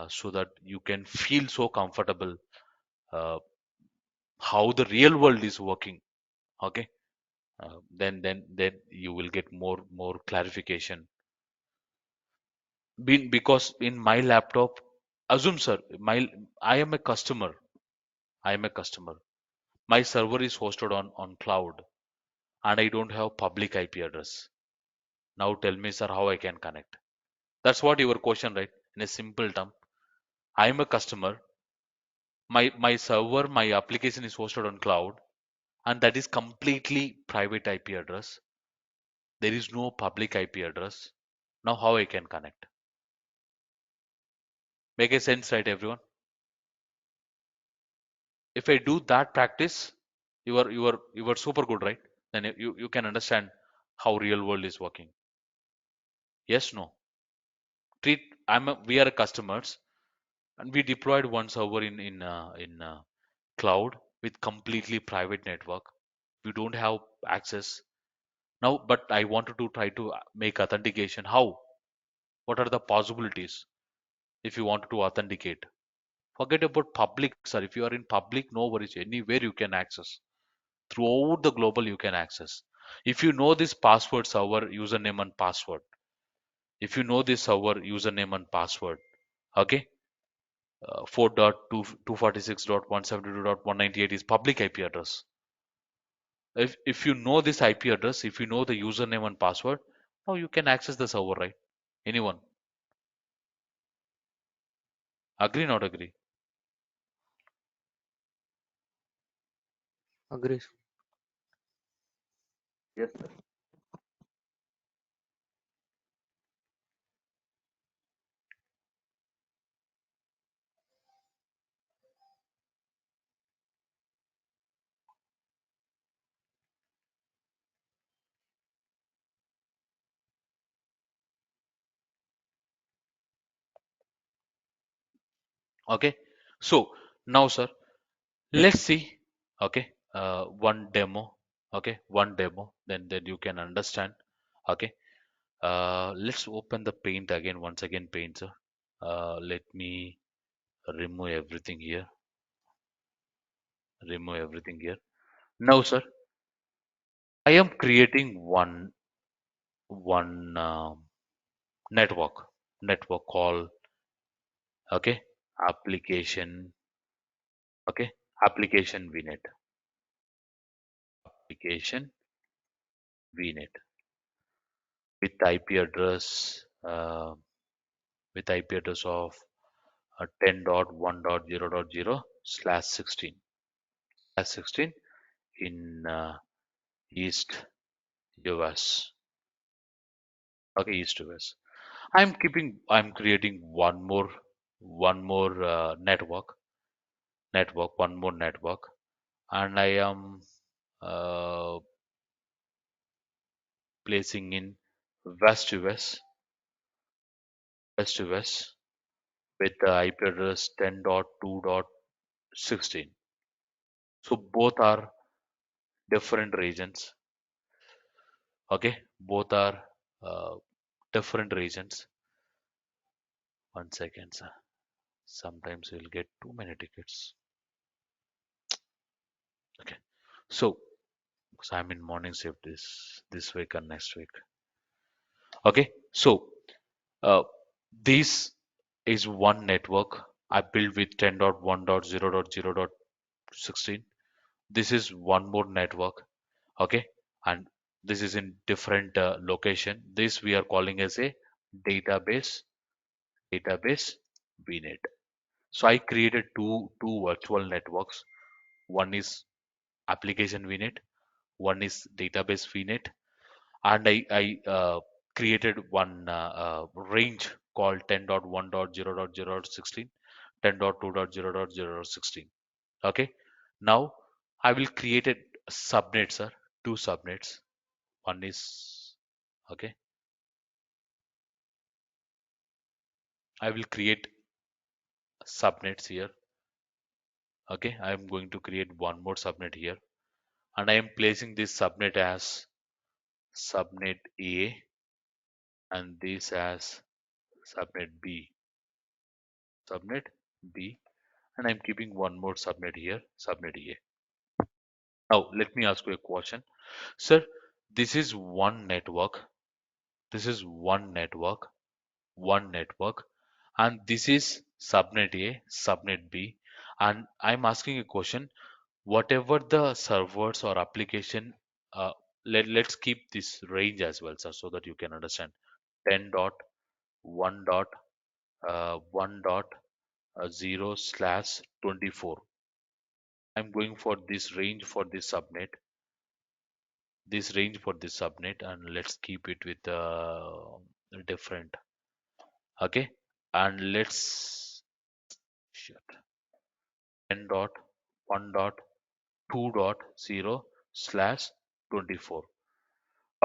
so that you can feel so comfortable uh, how the real world is working. Okay. Then you will get more clarification. Because in my laptop, assume, sir, my I am a customer. I am a customer. My server is hosted on cloud. and I don't have public IP address. Now tell me, sir, how I can connect? That's what your question, right? In a simple term, I'm a customer. My server, my application is hosted on cloud, and that is completely private IP address. There is no public IP address. Now how I can connect? Make a sense, right, everyone? If I do that practice, you are super good, right? Then you can understand how real world is working. Yes, no. We are customers, and we deployed one server in cloud with completely private network. We don't have access now, but I wanted to try to make authentication. How? What are the possibilities if you want to authenticate? Forget about public, sir. If you are in public, no worries. Anywhere you can access. Throughout the global, you can access. If you know this password server, username and password. If you know this server, username and password. Okay. 4.246.172.198 is public IP address. If you know this IP address, if you know the username and password, now you can access the server, right? Anyone? Agree, not agree? Agrees. Yes. Okay. So now, sir, let's see. Okay. One demo. Okay. One demo. Then you can understand. Okay. Let's open the paint again. Once again, paint, sir. Let me remove everything here. Remove everything here. Now, sir, I am creating one network call. Okay. Application. Okay. Application VNet. Application VNet with IP address. With IP address of 10.1.0.0/16 in East US. Okay, East US. I'm creating one more one more network, and I am uh, placing in West US, West US with the IP address 10.2.16. So both are different regions. Okay, both are uh, different regions. 1 second, sir. Sometimes you'll get too many tickets. Okay, so I'm in morning shift this week and next week. Okay, so uh, this is one network I built with 10.1.0.0.16. This is one more network. Okay, and this is in different location. This we are calling as a database VNet. So I created two virtual networks. One is application VNet, one is database VNet, and I created one range called 10.1.0.0.16, 10.2.0.0.16. Okay, now I will create a subnet, sir. Two subnets. One is okay. I will create subnets here. Okay, I am going to create one more subnet here, and I am placing this subnet as subnet A and this as subnet B, subnet B, and I'm keeping one more subnet here, subnet A. Now let me ask you a question, sir. This is one network. This is one network, and this is subnet A, subnet B, and I'm asking a question. Whatever the servers or application uh, let's keep this range as well, sir, so that you can understand. 10 dot 1 dot 1 dot 0 slash 24. I'm going for this range for this subnet, and let's keep it with different. Okay, and let's shit, 10 dot 1 dot 2 dot 0 slash 24.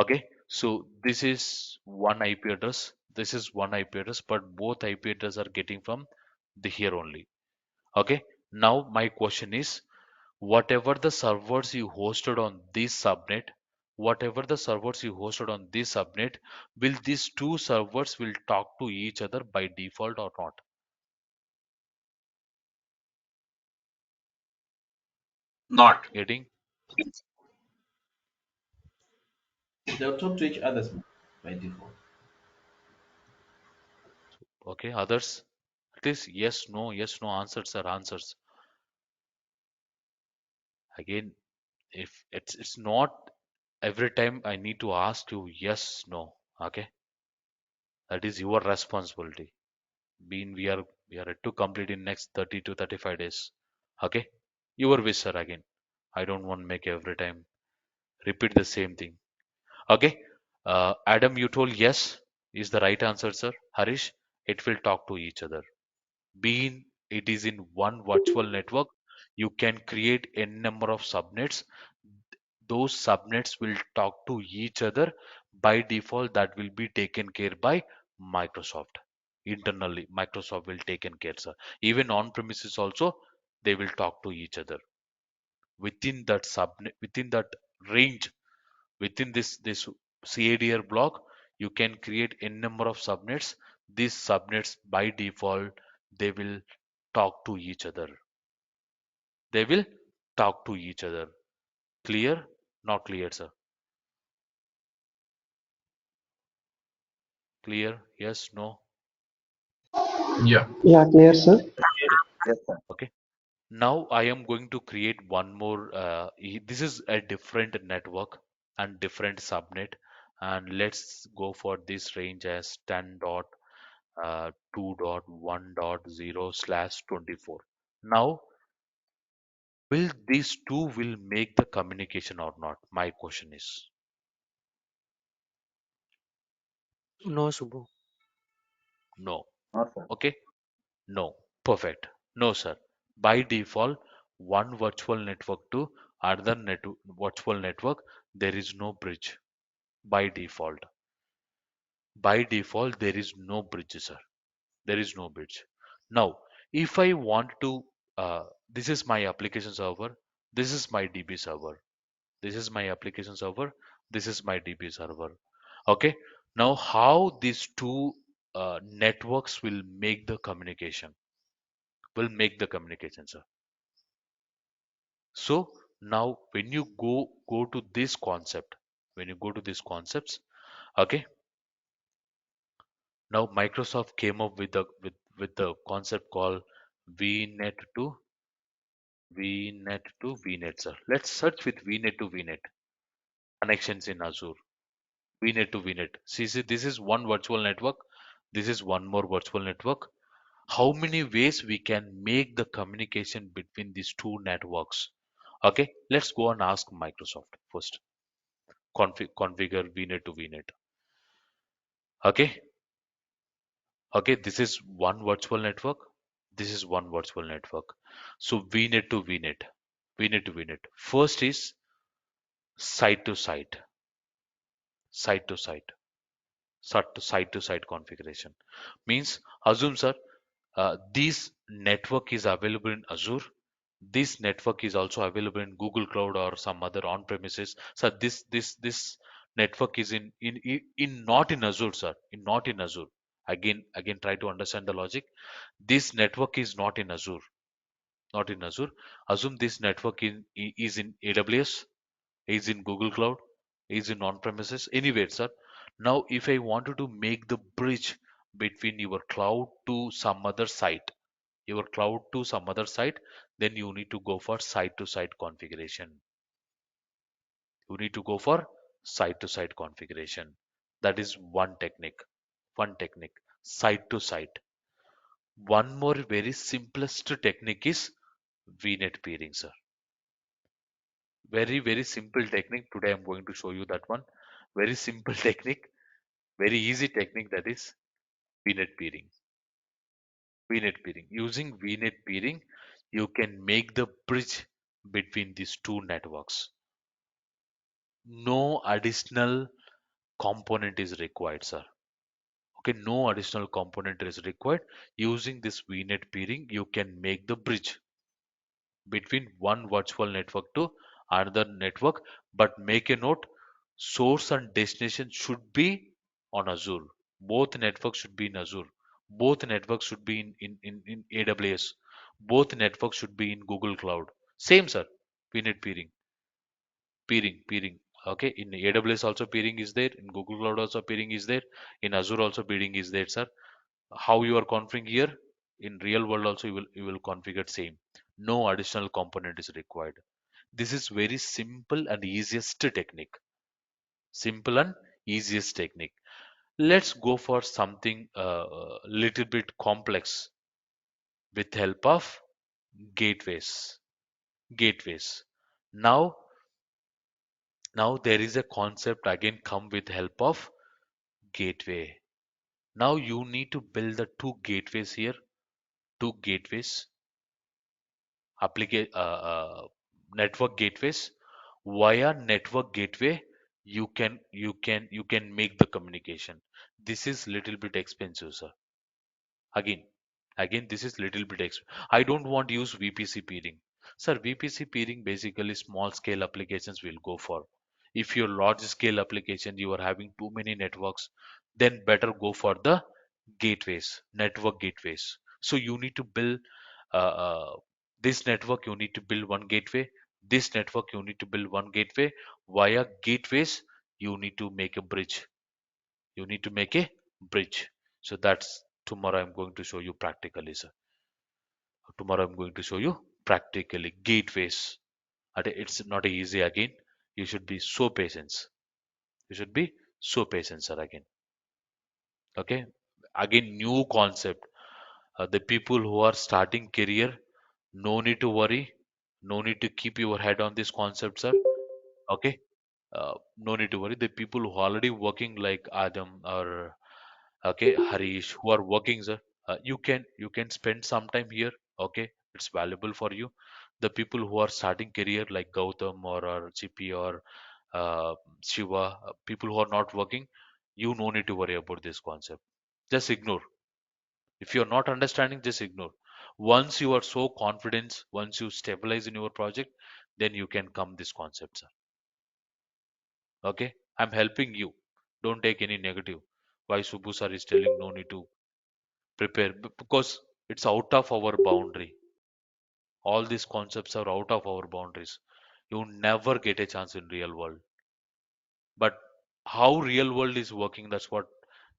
Okay, so this is one IP address. This is one IP address, but both IP addresses are getting from the here only. Okay, now my question is, whatever the servers you hosted on this subnet, will these two servers will talk to each other by default or not? Not. Getting? They'll talk to each other by default. Okay, others? At least yes, no answers are answers. Again, if it's not every time I need to ask you yes, no. Okay, that is your responsibility. Being we are yet to complete in next 30 to 35 days. Okay, your wish, sir. Again, I don't want to make every time repeat the same thing. Okay, Adam, you told yes is the right answer, sir. Harish, it will talk to each other. Being it is in one virtual network, you can create n number of subnets. Those subnets will talk to each other by default. That will be taken care by Microsoft. Internally Microsoft will taken care, sir. Even on premises also, they will talk to each other within that subnet, within that range, within this CADR block. You can create n number of subnets. These subnets by default, they will talk to each other. They will talk to each other. Clear? Not clear, sir? Clear? Yes, no? Yeah. Yeah, clear, sir. Yes, sir. Okay. Now I am going to create one more. This is a different network and different subnet, and let's go for this range as 10 dot 2 dot 1 dot 0 slash 24. Now, will these two will make the communication or not? My question is No, Subbu. no. No, sir. Okay, no. Perfect. No, sir. By default, one virtual network to other virtual network, there is no bridge. By default, there is no bridge, sir. There is no bridge. Now, if I want to, this is my application server. This is my DB server. This is my application server. This is my DB server. Okay. Now, how these two networks will make the communication? Will make the communication, sir. So now, when you go to this concept, when you go to these concepts, okay. Now Microsoft came up with the concept called VNet to VNet, sir. Let's search with VNet to VNet connections in Azure. VNet to VNet. See, this is one virtual network. This is one more virtual network. How many ways we can make the communication between these two networks? Okay, let's go and ask Microsoft first. Configure VNet to VNet. Okay, okay, this is one virtual network. This is one virtual network. So VNet to VNet. VNet to VNet. First is site to site, site to site, site to site configuration. Means assume, sir, this network is available in Azure. This network is also available in Google Cloud or some other on-premises. So this network is in not in Azure, sir. In not in Azure. Again, try to understand the logic. This network is not in Azure. Not in Azure. Assume this network is in AWS, is in Google Cloud, is in on-premises, anywhere, sir. Now, if I wanted to make the bridge between your cloud to some other site, then you need to go for site to site configuration. You need to go for side to side configuration. That is one technique. One technique, side to side. One more very simplest technique is VNet peering, sir. Very simple technique. Today I'm going to show you that one. Very simple technique, very easy technique, that is VNet peering. VNet peering. Using VNet peering, you can make the bridge between these two networks. No additional component is required, sir. Okay, no additional component is required. Using this VNet peering, you can make the bridge between one virtual network to another network. But make a note, source and destination should be on Azure. Both networks should be in Azure. Both networks should be in AWS. Both networks should be in Google Cloud. Same, sir. VNet peering. Peering. Okay, in AWS also peering is there. In Google Cloud also peering is there. In Azure also peering is there, sir. How you are configuring here, in real world also you will configure same. No additional component is required. This is very simple and easiest technique. Simple and easiest technique. Let's go for something little bit complex with help of gateways. Gateways. Now, now there is a concept again come with help of gateway. Now you need to build the two gateways here. Two gateways, network gateways. Via network gateway, you can make the communication. This is little bit expensive, sir. Again, this is little bit I don't want to use VPC peering. Sir, VPC peering basically small scale applications will go for. If your large scale application you are having too many networks, then better go for the gateways, network gateways. So you need to build uh, uh, this network, you need to build one gateway. This network you need to build one gateway. Via gateways, you need to make a bridge. You need to make a bridge. So that's tomorrow I'm going to show you practically, sir. Tomorrow I'm going to show you practically gateways. It's not easy again. You should be so patient. You should be so patient, sir. Again, okay. Again, new concept. The people who are starting career, no need to worry. No need to keep your head on this concept, sir. Okay. No need to worry. The people who are already working like Adam or okay Harish, who are working, sir, you can spend some time here. Okay, it's valuable for you. The people who are starting career like Gautam or GP or uh, Shiva, people who are not working, you no need to worry about this concept. Just ignore. If you're not understanding, just ignore. Once you are so confident, once you stabilize in your project, then you can come this concept, sir. Okay, I'm helping you. Don't take any negative. Why Subbu sir is telling no need to prepare, because it's out of our boundary. All these concepts are out of our boundaries. You never get a chance in real world. But how real world is working, that's what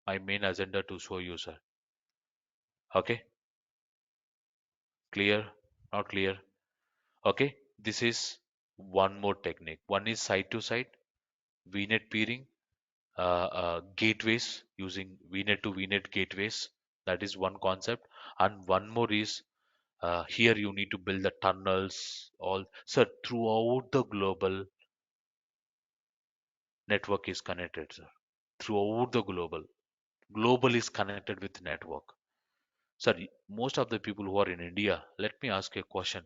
my main agenda to show you, sir. Okay, clear? Not clear? Okay, this is one more technique. One is side to side VNet peering, gateways, using VNet to VNet gateways. That is one concept. And one more is here you need to build the tunnels, all. So throughout the global network is connected, sir. Throughout the global is connected with network. Sir, most of the people who are in India, let me ask you a question.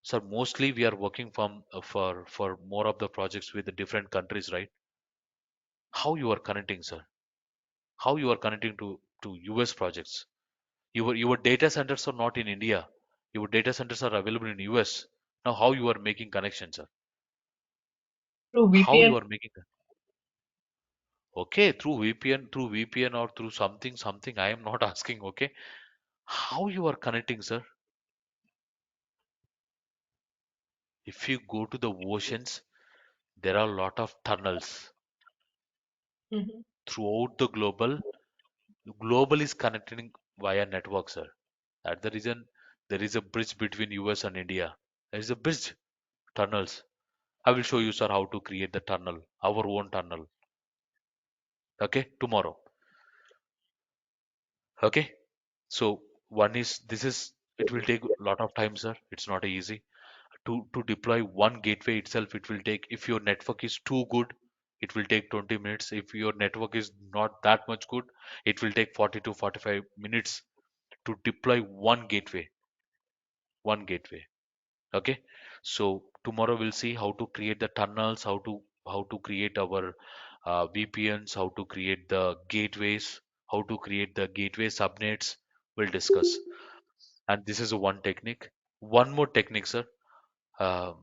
Sir, mostly we are working from for more of the projects with the different countries, right? How you are connecting, sir? How you are connecting to US projects? Your data centers are not in India. Your data centers are available in US. Now how you are making connections, sir? Through How you VPN. are making? Okay, through VPN or through something. I am not asking. Okay, how you are connecting, sir? If you go to the oceans, there are a lot of tunnels Mhm. throughout the global. Global is connecting via network, sir. That's the reason there is a bridge between US and India. There is a bridge, tunnels. I will show you, sir, how to create the tunnel, our own tunnel. Okay, tomorrow. Okay, so one is this is it will take a lot of time, sir. It's not easy to deploy one gateway itself. It will take, if your network is too good, it will take 20 minutes. If your network is not that much good, it will take 40 to 45 minutes to deploy one gateway. Okay, so tomorrow we'll see how to create the tunnels, how to create our VPNs, how to create the gateways, how to create the gateway subnets. We'll discuss, and this is one technique. One more technique, sir. um,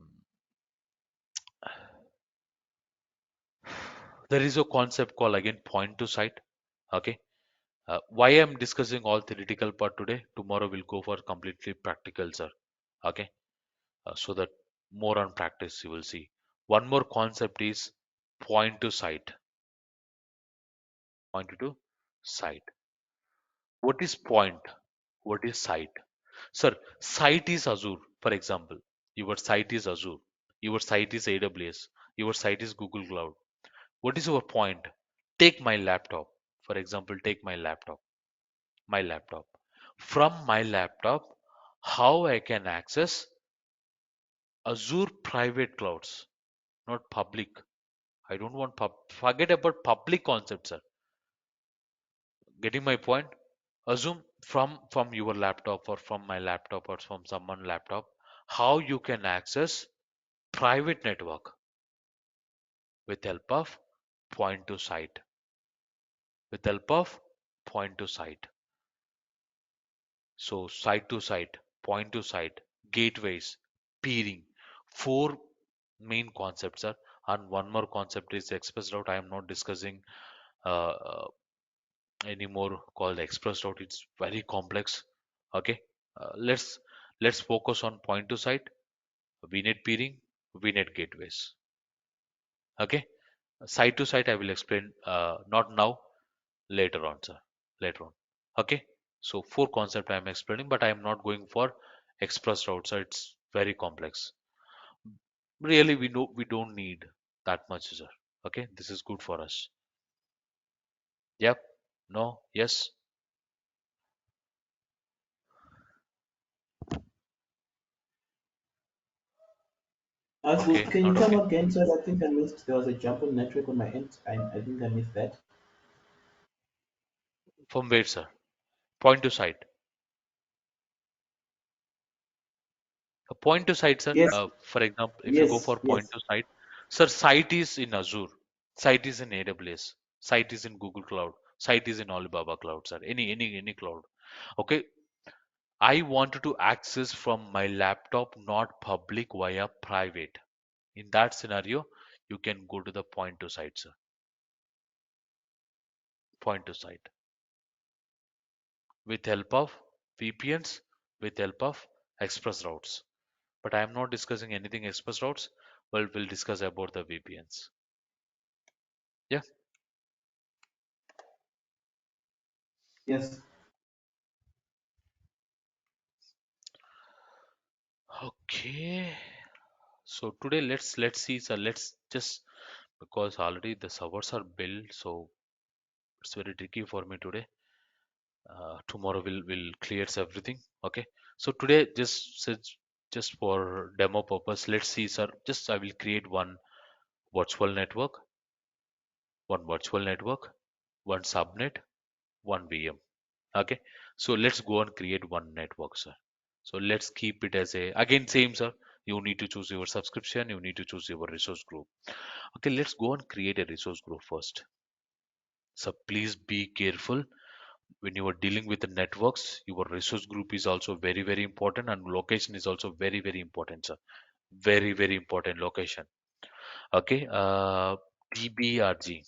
there is a concept called again point to site. Okay, why I'm discussing all theoretical part today, tomorrow we'll go for completely practical, sir. Okay, so that more on practice you will see. One more concept is point to site. Point to site. What is point? What is site? Sir, site is Azure, for example. Your site is Azure. Your site is AWS. Your site is Google Cloud. What is your point? Take my laptop. For example, take my laptop. My laptop. From my laptop, how I can access Azure private clouds, not public. I don't want forget about public concepts, sir. Getting my point? Assume from your laptop or from my laptop or from someone laptop, how you can access private network with help of point to site. With help of point to site. So site to site, point to site, gateways, peering. Four main concepts are, and one more concept is express route. I am not discussing uh, anymore called express route. It's very complex. Okay, let's focus on point to site, VNet peering, VNet gateways. Okay, site to site I will explain, not now, later on, sir. Later on. Okay, so four concept I am explaining, but I am not going for express route, sir. It's very complex. Really, we don't need that much, sir. Okay, this is good for us. Yep. No. Yes. Asbos, Okay. can you Not come okay. again? So I think I missed. There was a jump on network on my end. I think I missed that. From where, sir? Point to site. A point to site, sir. Yes, For example, if you go yes, for point yes. to site, sir, site is in Azure, site is in AWS, site is in Google Cloud, site is in Alibaba Cloud, sir. Any cloud. Okay. I wanted to access from my laptop, not public via private. In that scenario, you can go to the point to site, sir. Point to site with help of VPNs, with help of express routes. But I am not discussing anything express routes. Well, we'll discuss about the VPNs. Yeah. Yes. Okay. So today let's see, sir. Let's just, because already the servers are built, so it's very tricky for me today. Tomorrow will clears everything. Okay. So today just for demo purpose, let's see, sir. Just I will create virtual network, one virtual network, one subnet, one VM. Okay, so let's go and create one network, sir. So let's keep it as a, again same, sir. You need to choose your subscription, you need to choose your resource group. Okay, let's go and create a resource group first. So please be careful when you are dealing with the networks. Your resource group is also very important, and location is also very important, sir. Very important location. Okay, DBRG.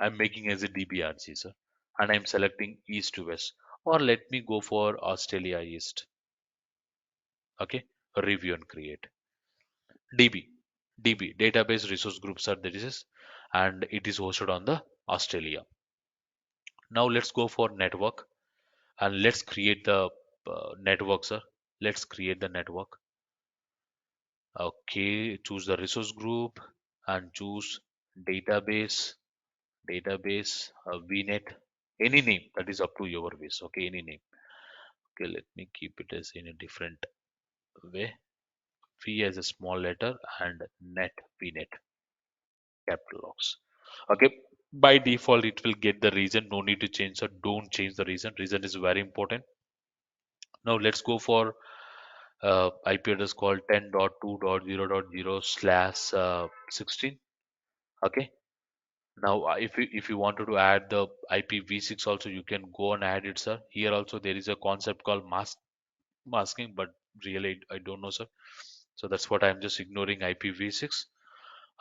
I'm making as a DBRG, sir, and I'm selecting east to west, or let me go for Australia East. Okay, review and create. DB database resource groups are this is, and it is hosted on the Australia. Now let's go for network and let's create the network, sir. Let's create the network. Okay, choose the resource group and choose database, VNet, any name that is up to your wish. Okay, any name. Okay, let me keep it as in a different way. V as a small letter and net, VNet, capital locks. Okay, by default it will get the region. No need to change. So don't change the region. Region is very important. Now let's go for IP address called 10.2.0.0/16. Okay. Now, if you wanted to add the IPv6 also, you can go and add it, sir. Here also there is a concept called masking, but really I don't know, sir. So that's what I'm just ignoring IPv6.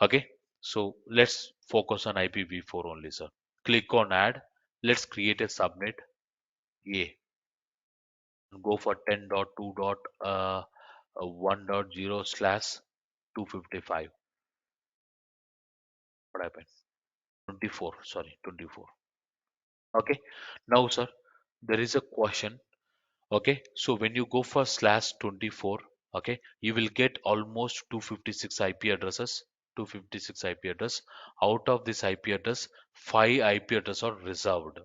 Okay. So let's focus on IPv4 only, sir. Click on add. Let's create a subnet. Yeah. Go for 10.2.1.0/255. What happened? 24. Sorry, 24. Okay. Now, sir, there is a question. Okay, so when you go for /24, okay, you will get almost 256 IP addresses. 256 IP address. Out of this IP address, 5 IP addresses are reserved.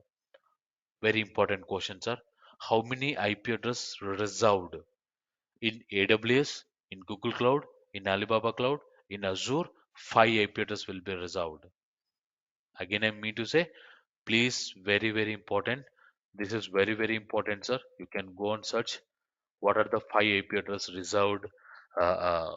Very important question, sir. How many IP address reserved in AWS, in Google Cloud, in Alibaba Cloud, in Azure? 5 IP address will be reserved. Again, I mean to say, please, very important. This is very important, sir. You can go and search what are the 5 IP address reserved, uh, uh,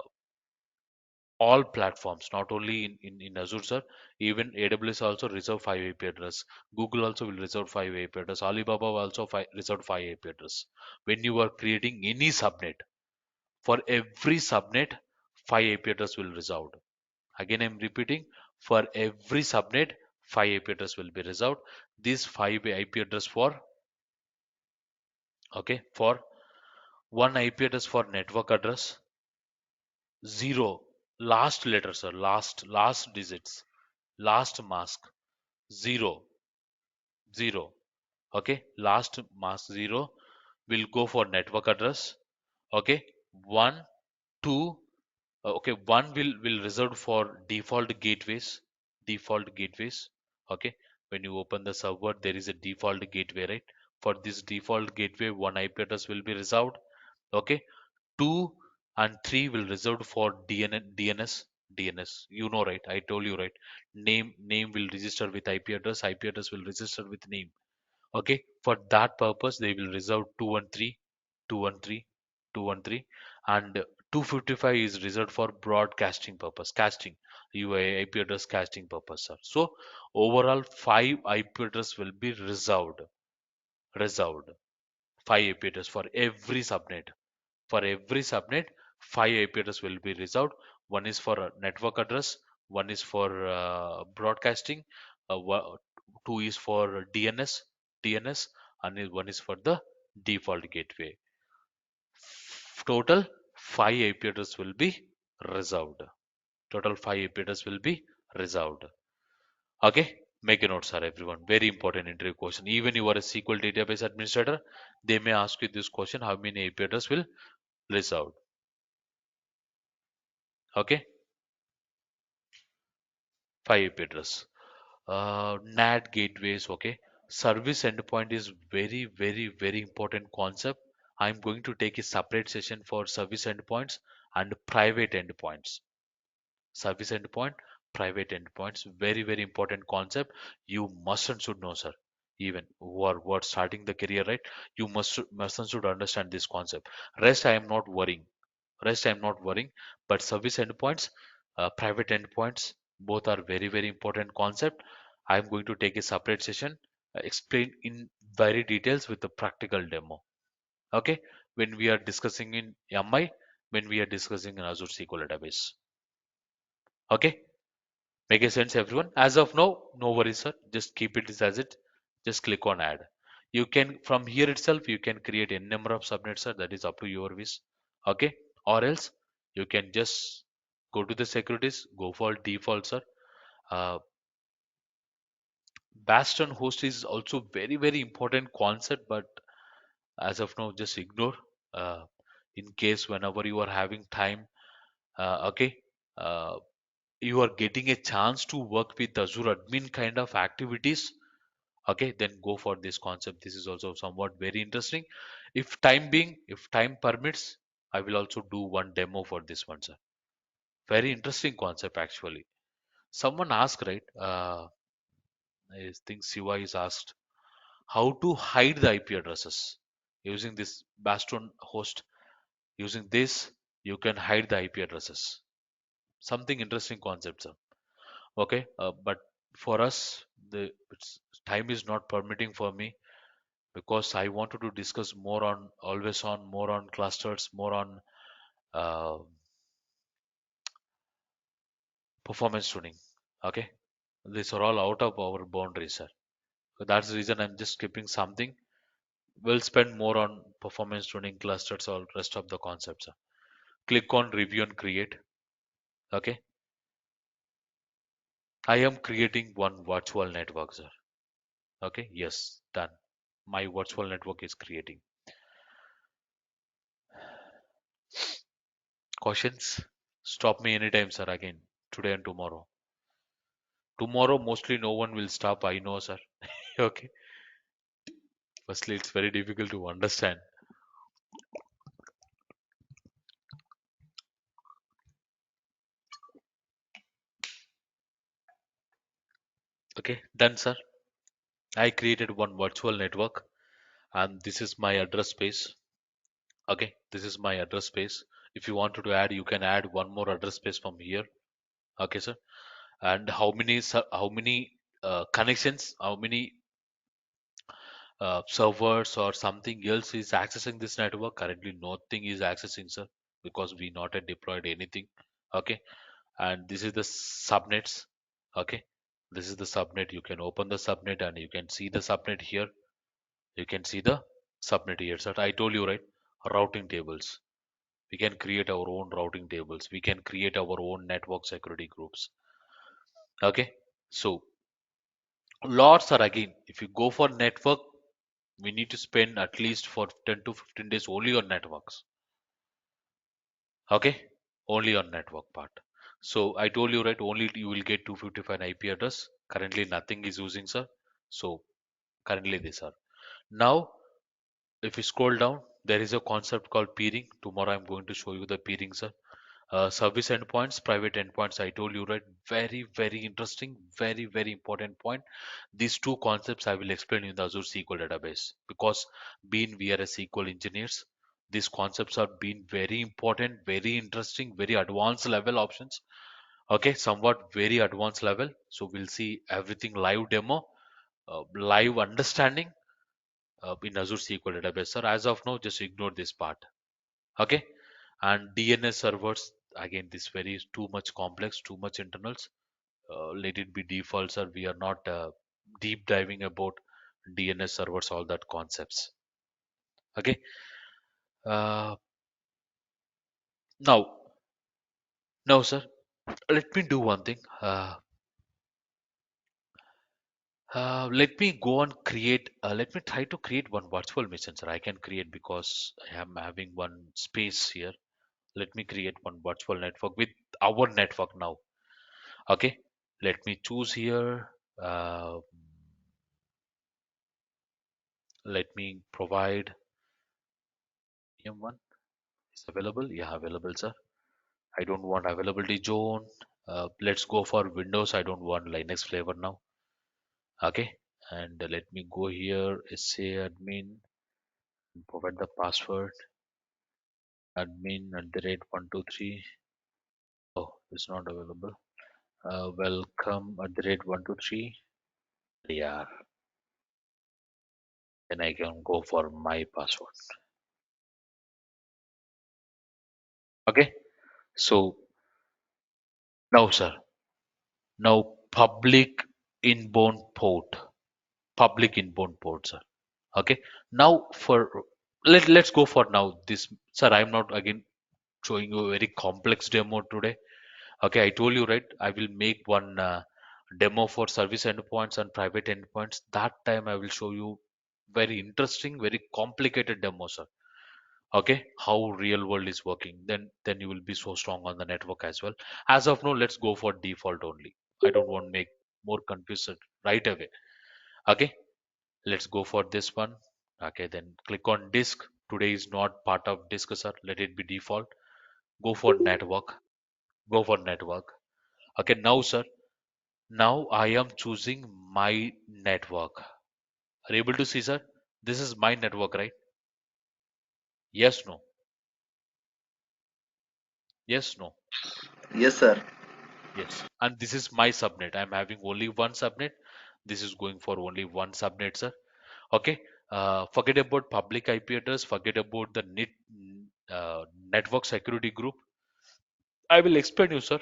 all platforms, not only in Azure, sir. Even AWS also reserve 5 IP address. Google also will reserve 5 IP address. Alibaba will also reserve 5 IP address. When you are creating any subnet, for every subnet, 5 IP address will reserved. Again, I'm repeating, for every subnet, 5 IP address will be reserved. These 5 IP address for, okay, for one IP address for network address, zero, last letter, sir, last digits, last mask, zero, zero. Okay, last mask zero will go for network address. Okay, one, two. Okay, one will reserved for default gateways. Okay, when you open the server, there is a default gateway, right? For this default gateway, one IP address will be reserved. Okay, 2 and 3 will reserved for DNS. You know, right? I told you, right? Name will register with IP address. IP address will register with name. Okay, for that purpose, they will reserve 213, 213, 213, and 255 is reserved for broadcasting purpose, casting, UA IP address casting purpose, sir. So overall, 5 IP address will be reserved. 5 IP address for every subnet. For every subnet, 5 IP address will be reserved. One is for a network address, one is for broadcasting, two is for DNS, and one is for the default gateway. Total 5 IP address will be reserved. Total 5 IP address will be reserved. Okay, make a note, sir, everyone. Very important interview question. Even you are a SQL database administrator, they may ask you this question: how many IP address will reserved? Okay, 5 IP address. NAT gateways. Okay, service endpoint is very important concept. I'm going to take a separate session for service endpoints and private endpoints. Service endpoint, private endpoints, very important concept. You must and should know, sir. Even who are starting the career, right? You must and should understand this concept. Rest I am not worrying. But service endpoints, private endpoints, both are very important concept. I'm going to take a separate session, explain in very details with the practical demo. Okay, when we are discussing in MI, when we are discussing in Azure SQL database. Okay, make a sense, everyone? As of now, no worries, sir. Just keep it as it. Just click on add. You can, from here itself, you can create a number of subnets, sir. That is up to your wish. Okay, or else you can just go to the securities, go for default, sir. Uh, Bastion host is also very important concept, but as of now, just ignore. Uh, in case whenever you are having time, Okay, uh, you are getting a chance to work with Azure admin kind of activities. Okay, then go for this concept. This is also somewhat very interesting. If time permits, I will also do one demo for this one, sir. Very interesting concept actually. Someone asked, right? I think Siva is asked how to hide the IP addresses using this Bastion host. Using this, you can hide the IP addresses. Something interesting concept, sir. Okay, but for us, time is not permitting for me because I wanted to discuss more on always on, more on clusters, more on uh, performance tuning. Okay, these are all out of our boundaries, sir. So that's the reason I'm just skipping something. We'll spend more on performance tuning, clusters, or rest of the concepts, sir. Click on review and create. Okay, I am creating one virtual network, sir. Okay, yes, done. My virtual network is creating. Questions? Stop me anytime, sir. Again, today and tomorrow. Tomorrow, mostly no one will stop. I know, sir. Okay. Firstly, it's very difficult to understand. Okay, done, sir. I created one virtual network, and this is my address space. Okay, this is my address space. If you wanted to add, you can add one more address space from here. Okay, sir. And how many connections, how many servers or something else is accessing this network? Currently, nothing is accessing, sir, because we not yet deployed anything. Okay, and this is the subnets. Okay, this is the subnet. You can open the subnet and you can see the subnet here. You can see the subnet here, sir. I told you, right? Routing tables. We can create our own routing tables. We can create our own network security groups. Okay, so lots are again. If you go for network, we need to spend at least for 10 to 15 days only on networks. Okay, only on network part. So I told you, right, only you will get 255 IP address. Currently nothing is using, sir. So currently these are. Now if you scroll down, there is a concept called peering. Tomorrow I'm going to show you the peering, sir. Service endpoints, private endpoints. I told you, right? Very, very interesting, very, very important point. These two concepts I will explain in the Azure SQL database because being we are a SQL engineers, these concepts are being very important, very interesting, very advanced level options. Okay, somewhat very advanced level. So we'll see everything live demo, live understanding in Azure SQL database, sir. As of now, just ignore this part. Okay, and DNS servers again. This very too much complex, too much internals. Let it be default, sir. We are not deep diving about DNS servers, all that concepts. Okay. Uh, now, now, sir. Let me do one thing. Let me go and create. Let me try to create one virtual machine, sir. I can create because I am having one space here. Let me create one virtual network with our network now. Okay, let me choose here. Let me provide M1 is available. Yeah, available, sir. I don't want availability zone. Let's go for Windows. I don't want Linux flavor now. Okay, and let me go here. SA admin. Provide the password. Admin at the rate 123. Oh, it's not available. Welcome at the rate 123. Yeah, then I can go for my password. Okay, so now, sir. Now, public inbound port, sir. Okay. Now, for let's go for now. This, sir, I'm not again showing you a very complex demo today. Okay, I told you, right? I will make one demo for service endpoints and private endpoints. That time I will show you very interesting, very complicated demo, sir. okay, how real world is working, then you will be so strong on the network as well. As of now, let's go for default only. I don't want to make more confusion right away. Okay, let's go for this one. Okay, then click on disk. Today is not part of disk, sir. Let it be default. Go for network. Go for network. Okay, now, sir. Now I am choosing my network. Are you able to see, sir? This is my network, right? Yes, no. Yes, no. Yes, sir. Yes. And this is my subnet. I'm having only one subnet. This is going for only one subnet, sir. Okay. Forget about public IP address. Forget about the network security group. I will explain you, sir.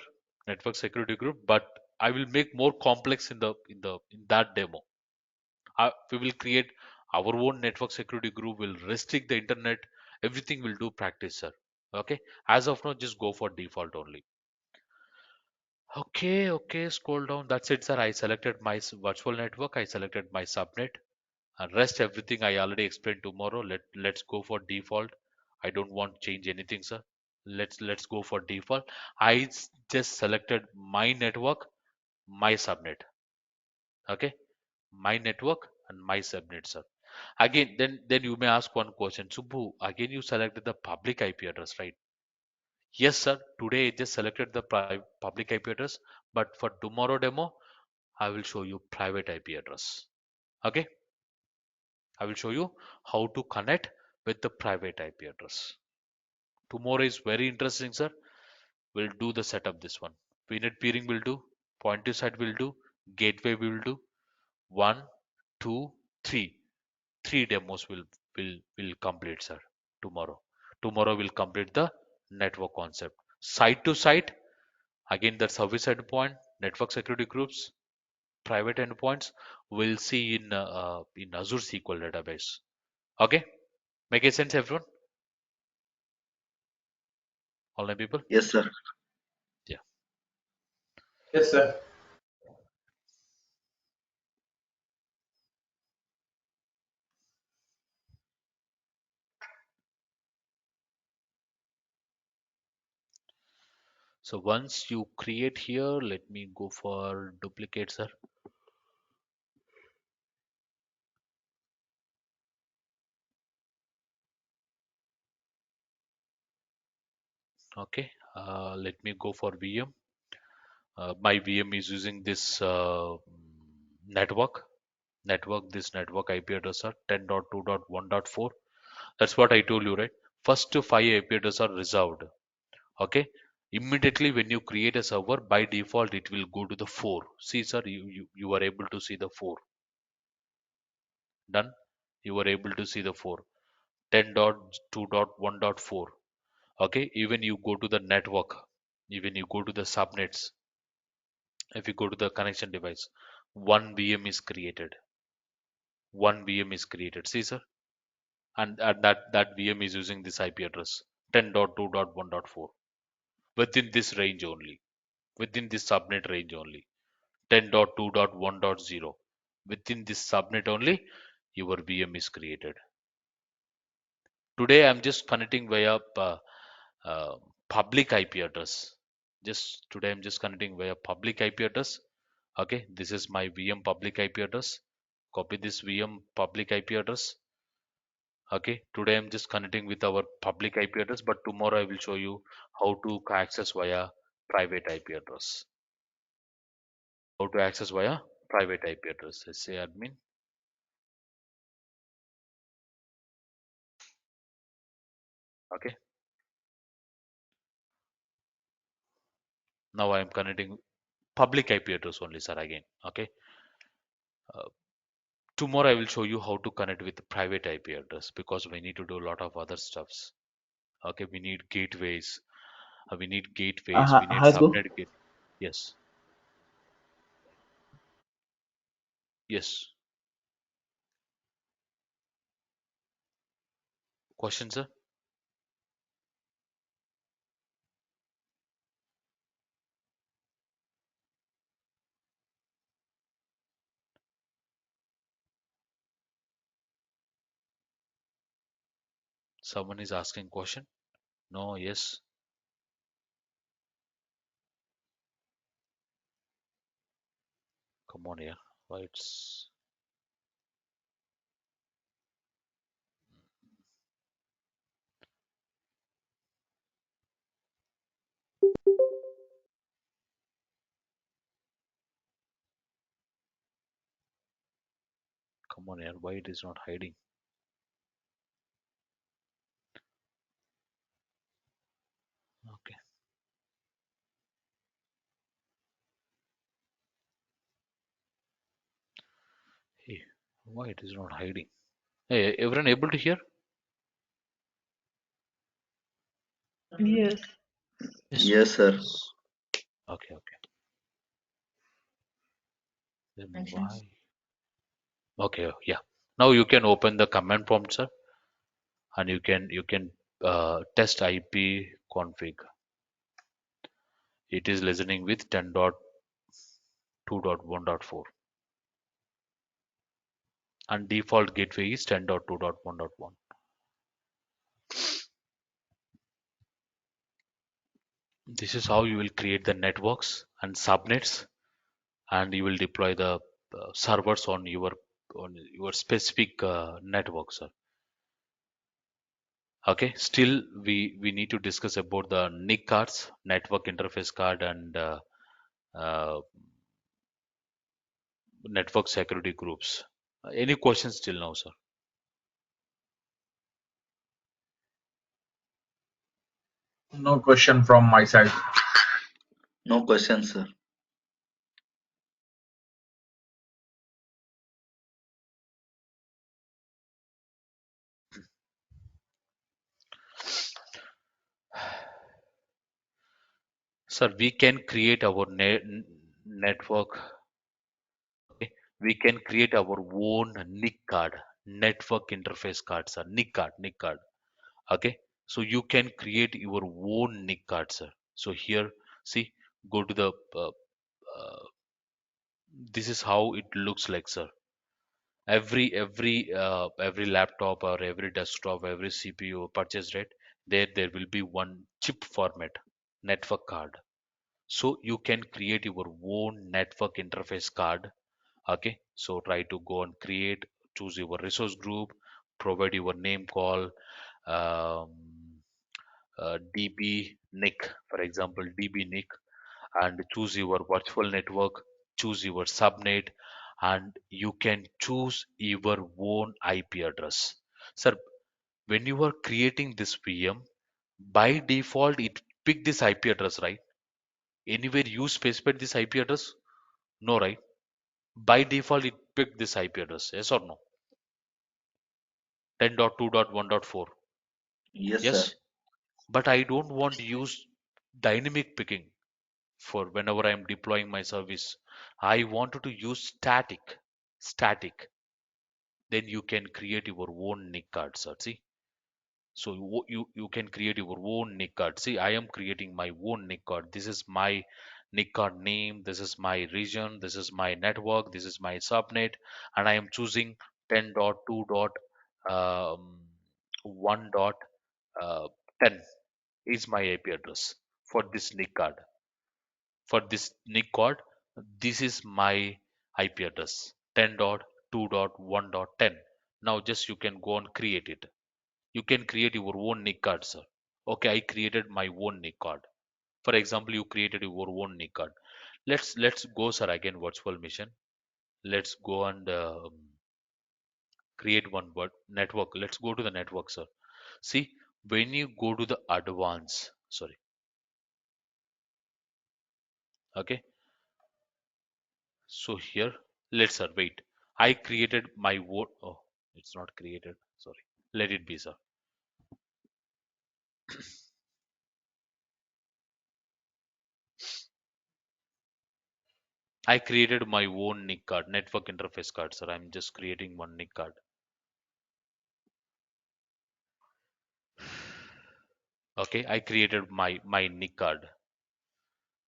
Network security group, but I will make more complex in that demo. We will create our own network security group. Will restrict the internet. Everything will do practice, sir. Okay. As of now, just go for default only. Okay, okay, scroll down. That's it, sir. I selected my virtual network. I selected my subnet. And rest everything I already explained tomorrow. Let's go for default. I don't want to change anything, sir. Let's go for default. Just selected my network, my subnet. Okay, my network and my subnet, sir. Again, then you may ask one question, Subbu. Again, you selected the public IP address, right? Yes, sir. Today I just selected the public IP address, but for tomorrow demo, I will show you private IP address. Okay, I will show you how to connect with the private IP address. Tomorrow is very interesting, sir. We'll do the setup this one. VNet peering will do, point to site will do, gateway will do. One, two, three. Three demos will complete, sir. Tomorrow. Tomorrow we'll complete the network concept. Site to site, again the service endpoint, network security groups, private endpoints we'll see in Azure SQL database. Okay, make it sense, everyone? Online people? Yes, sir. Yeah. Yes, sir. So once you create here, let me go for duplicate, sir. Okay. Let me go for VM. My VM is using this network. This network IP address are 10.2.1.4. That's what I told you, right? First five IP addresses are reserved. Okay. Immediately when you create a server, by default it will go to the 4. See, sir, you are able to see the 4. Done. You are able to see the 4. 10.2.1.4. Okay. Even you go to the network, even you go to the subnets, if you go to the connection device, one VM is created. One VM is created. See, sir, and that VM is using this IP address 10.2.1.4, within this range only, within this subnet range only, 10.2.1.0, within this subnet only, your VM is created. Today I'm just connecting via uh, public IP address. Just today I'm just connecting via public IP address. Okay, this is my VM public IP address. Copy this VM public IP address. Okay, today I'm just connecting with our public IP address, but tomorrow I will show you how to access via private IP address. How to access via private IP address. Let's say admin. Okay, now I am connecting public IP address only, sir. Again, okay. Uh, Tomorrow I will show you how to connect with the private IP address because we need to do a lot of other stuffs. Okay, we need gateways. We need gateways. We need How to? subnet gate. Yes, yes. Question, sir? Someone is asking question. No, yes. Come on here. Why it's come on here. Why it is not hiding? Okay. Hey, why it is not hiding? Hey, everyone able to hear? Yes. Yes. Yes, sir. Okay, okay. Then Mentions. why? Okay, yeah. Now you can open the command prompt, sir, and you can test IP config. It is listening with 10.2.1.4 and default gateway is 10.2.1.1. This is how you will create the networks and subnets, and you will deploy the servers on your specific network, sir. Okay. Still, we need to discuss about the NIC cards, network interface card, and uh, network security groups. Any questions till now, sir? No question from my side. No question, sir. Sir, we can create our network. Okay, we can create our own NIC card, network interface card, sir. NIC card. Okay, so you can create your own NIC card, sir. So here, see, go to the. This is how it looks like, sir. Every laptop or every desktop, every CPU purchase rate, there will be one chip format, network card. So you can create your own network interface card. Okay, so try to go and create, choose your resource group, provide your name call, um, db nick, for example db nick, and choose your virtual network, choose your subnet, and you can choose your own IP address. Sir, when you are creating this VM, by default it pick this IP address, right? Anywhere you specified this IP address? No, right? By default it picked this IP address, yes or no? 10.2.1.4. Yes, sir. Yes, but I don't want to use dynamic picking for whenever I am deploying my service. I wanted to use static. Then you can create your own NIC card, sir. See, so you can create your own NIC card. See, I am creating my own NIC card. This is my NIC card name. This is my region. This is my network. This is my subnet, and I am choosing 10.2.1 dot 10 is my IP address for this NIC card. For this NIC card, this is my IP address 10.2.1.10. Now just you can go and create it. You can create your own NIC card, sir. Okay, I created my own NIC card. For example, you created your own NIC card. Let's go, sir, again virtual mission. Let's go and create one word network. Let's go to the network, sir. See, when you go to the advanced, sorry, okay. So here, let's sir wait. I created my word. Oh, it's not created. Sorry. Let it be, sir. I created my own NIC card, network interface card, sir. I'm just creating one NIC card. Okay, I created my NIC card.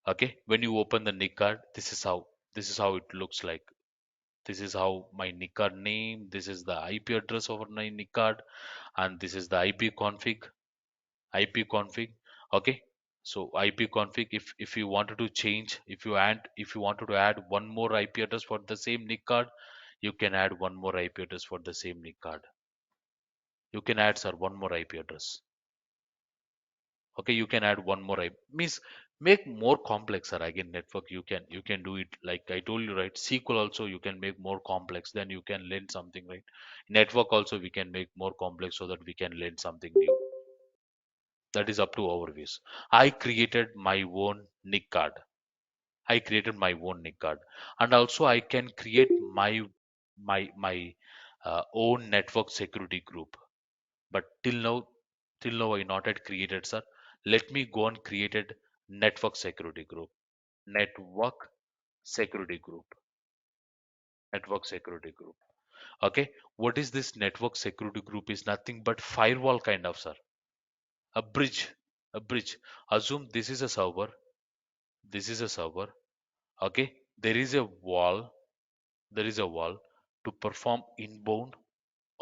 Okay, when you open the NIC card, this is how it looks like. This is how my NIC card name, this is the IP address of my NIC card, and this is the IP config. Okay. So IP config, if you wanted to change, if you wanted to add one more IP address for the same NIC card, you can add one more IP address for the same NIC card. You can add, sir, one more IP address. Okay, you can add one more IP. Means make more complex, sir. Again, network, you can do it like I told you, right? SQL also you can make more complex, then you can learn something, right? Network also we can make more complex so that we can learn something new. That is up to our views. I created my own NIC card. I created my own NIC card, and also I can create my own network security group. But till now I not yet created, sir. Let me go and created network security group. Network security group. Network security group. Okay, what is this network security group? Is nothing but firewall kind of, sir. A bridge, a bridge. Assume this is a server. This is a server. Okay, there is a wall. There is a wall to perform inbound,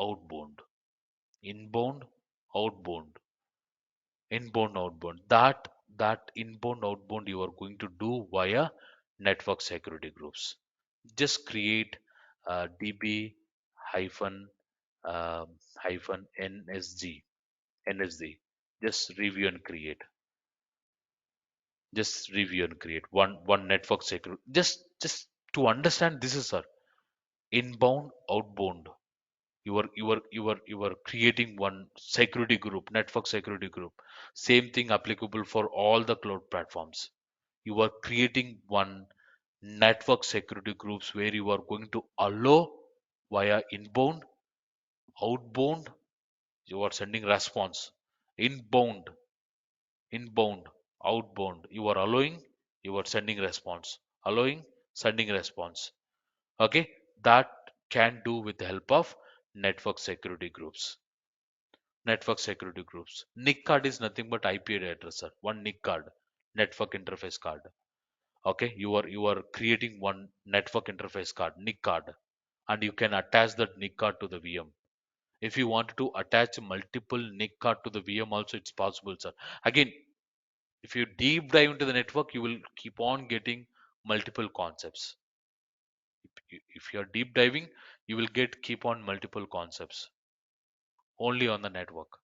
outbound, inbound, outbound, inbound, outbound. That inbound, outbound you are going to do via network security groups. Just create DB hyphen hyphen NSG. Just review and create. Just review and create one network security. Just to understand this is, sir, inbound, outbound. You are creating one security group, network security group. Same thing applicable for all the cloud platforms. You are creating one network security groups where you are going to allow via inbound, outbound. You are sending response. Inbound, inbound, outbound. You are allowing, you are sending response. Allowing, sending response. Okay, that can do with the help of network security groups. Network security groups. NIC card is nothing but IP address, sir. One NIC card, network interface card. Okay, you are creating one network interface card, NIC card, and you can attach that NIC card to the VM. If you want to attach multiple NIC card to the VM also, it's possible, sir. Again, if you deep dive into the network, you will keep on getting multiple concepts. If you are deep diving, you will get keep on multiple concepts only on the network.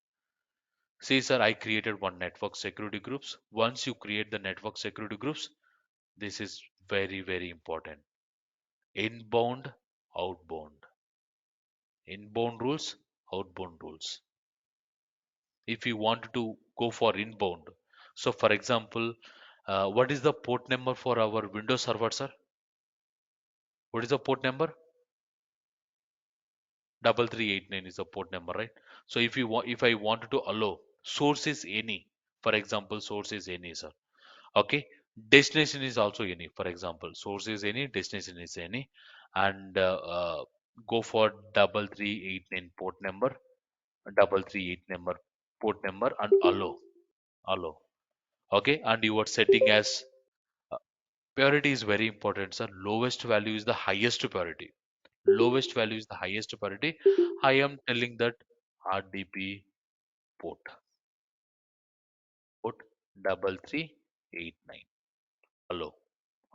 See, sir, I created one network security groups. Once you create the network security groups, this is very, very important. Inbound, outbound. Inbound rules, outbound rules. If you want to go for inbound, so for example, what is the port number for our Windows server, sir? What is the port number? 3389 is the port number, right? So if I wanted to allow source is any, for example, source is any, sir. Okay, destination is also any, for example, source is any, destination is any, and go for 3389 port number, 338 number port number, and allow. Okay, and your setting as uh, purity is very important, sir. Lowest value is the highest priority. Lowest value is the highest priority. I am telling that RDP port 3389. Allow.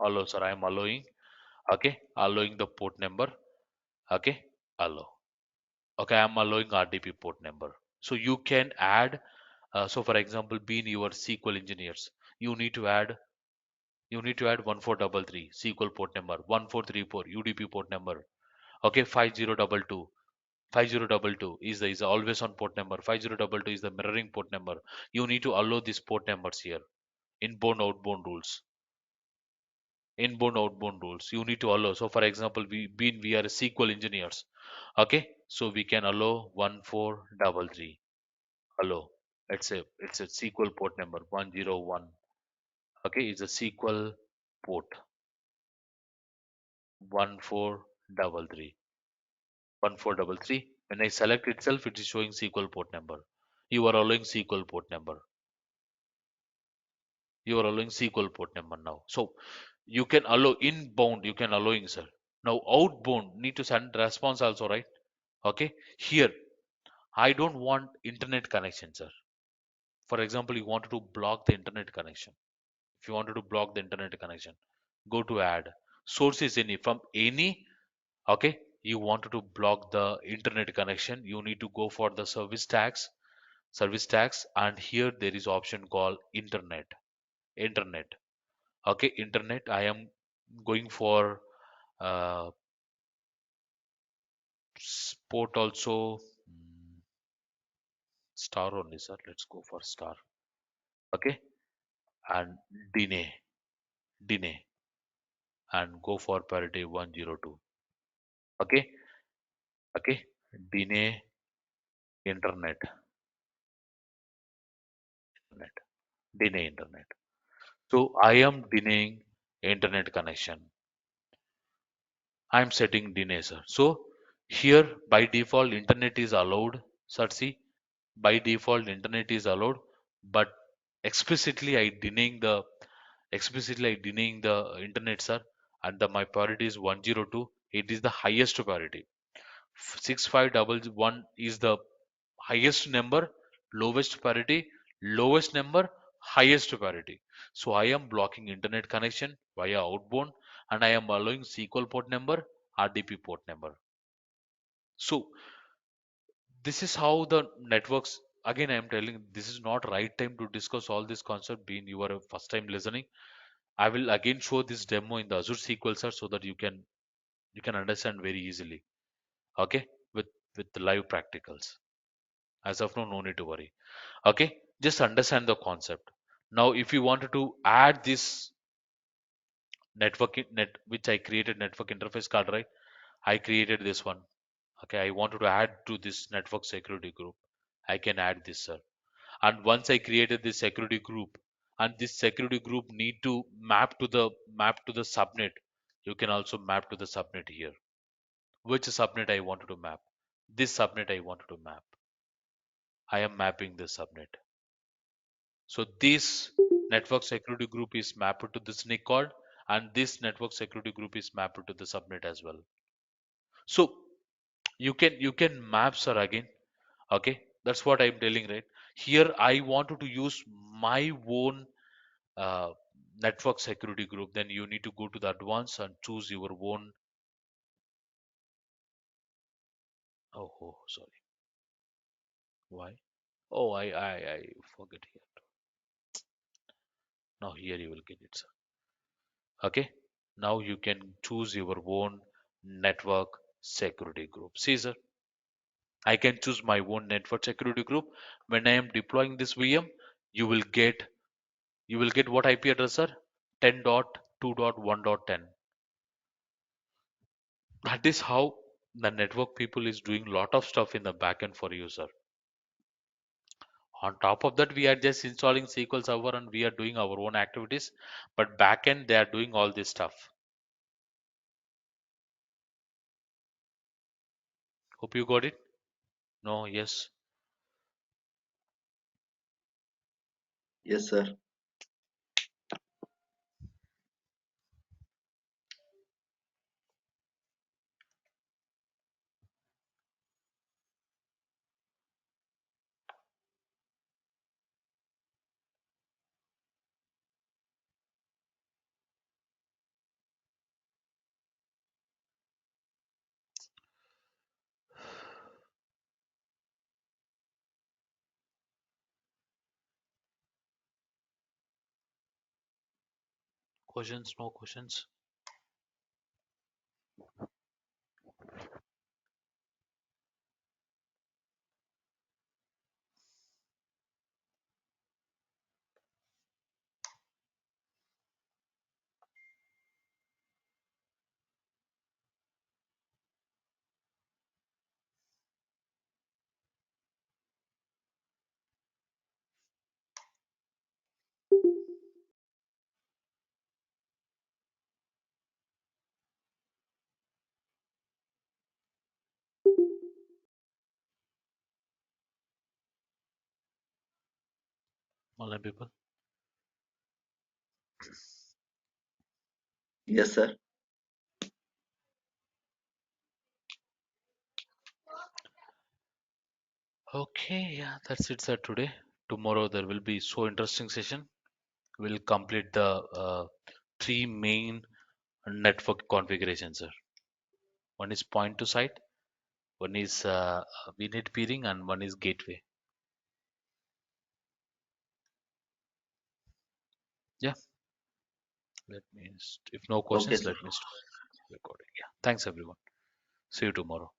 Allow, sir. I am allowing. Okay, allowing the port number. Okay, allow. Okay, I am allowing RDP port number. So you can add. So for example, being your SQL engineers, you need to add. You need to add 1433 SQL port number, 1434 UDP port number. Okay, 5022. 5022 is always on port number. 5022 is the mirroring port number. You need to allow these port numbers here. Inbound outbound rules. Inbound outbound rules you need to allow. So for example, we are SQL engineers. Okay, so we can allow 1433. Allow. It's a SQL port number 101. Okay, it's a SQL port 1433. 1433. When I select itself, it is showing SQL port number. You are allowing SQL port number. You are allowing SQL port number now. So you can allow inbound. You can allowing, sir. Now outbound need to send response also, right? Okay. Here I don't want internet connection, sir. For example, you wanted to block the internet connection. If you wanted to block the internet connection, go to add. Source is any from any. Okay. You wanted to block the internet connection. You need to go for the service tags, and here there is option called internet. Okay, internet. I am going for uh, sport also. Star only, sir. Let's go for star. Okay, and dine, dine, and go for parity 102. Okay, okay, dine internet, internet, dine internet. So I am denying internet connection. I'm setting deny, sir. So here by default internet is allowed, sir. See, by default internet is allowed, but explicitly I denying the internet, sir, and my priority is 102. It is the highest priority. 6511 is the highest number, lowest priority, lowest number, highest priority. So I am blocking internet connection via outbound, and I am allowing SQL port number, RDP port number. So this is how the networks. Again, I am telling this is not right time to discuss all this concept. Being you are a first time listening, I will again show this demo in the Azure SQL, sir, so that you can understand very easily. Okay, with the live practicals. As of now, no need to worry. Okay, just understand the concept. Now, if you wanted to add this which I created network interface card, right? I created this one. Okay, I wanted to add to this network security group. I can add this, sir. And once I created this security group, and this security group need to map to the subnet. You can also map to the subnet here. Which subnet I wanted to map? This subnet I wanted to map. I am mapping this subnet. So this network security group is mapped to this NIC card, and this network security group is mapped to the subnet as well. So you can map, sir, again. Okay, that's what I'm telling, right? Here I wanted to use my own uh, network security group. Then you need to go to the advanced and choose your own. Oh, sorry. Why? Oh, I forget here. Now here you will get it, sir. Okay. Now you can choose your own network security group. See, sir, I can choose my own network security group. When I am deploying this VM, you will get what IP address, sir? 10.2.1.10. That is how the network people is doing lot of stuff in the backend for you, sir. On top of that, we are just installing SQL Server and we are doing our own activities. But backend, they are doing all this stuff. Hope you got it. No, yes. Yes, sir. Questions? No questions. Online people. Yes, sir. Okay, yeah, that's it, sir. Today, tomorrow there will be so interesting session. We'll complete the three main network configurations, sir. One is point to site, one is VNet peering, and one is gateway. Yeah, if no Okay, questions, sir. let me stop recording. Yeah, thanks everyone. See you tomorrow.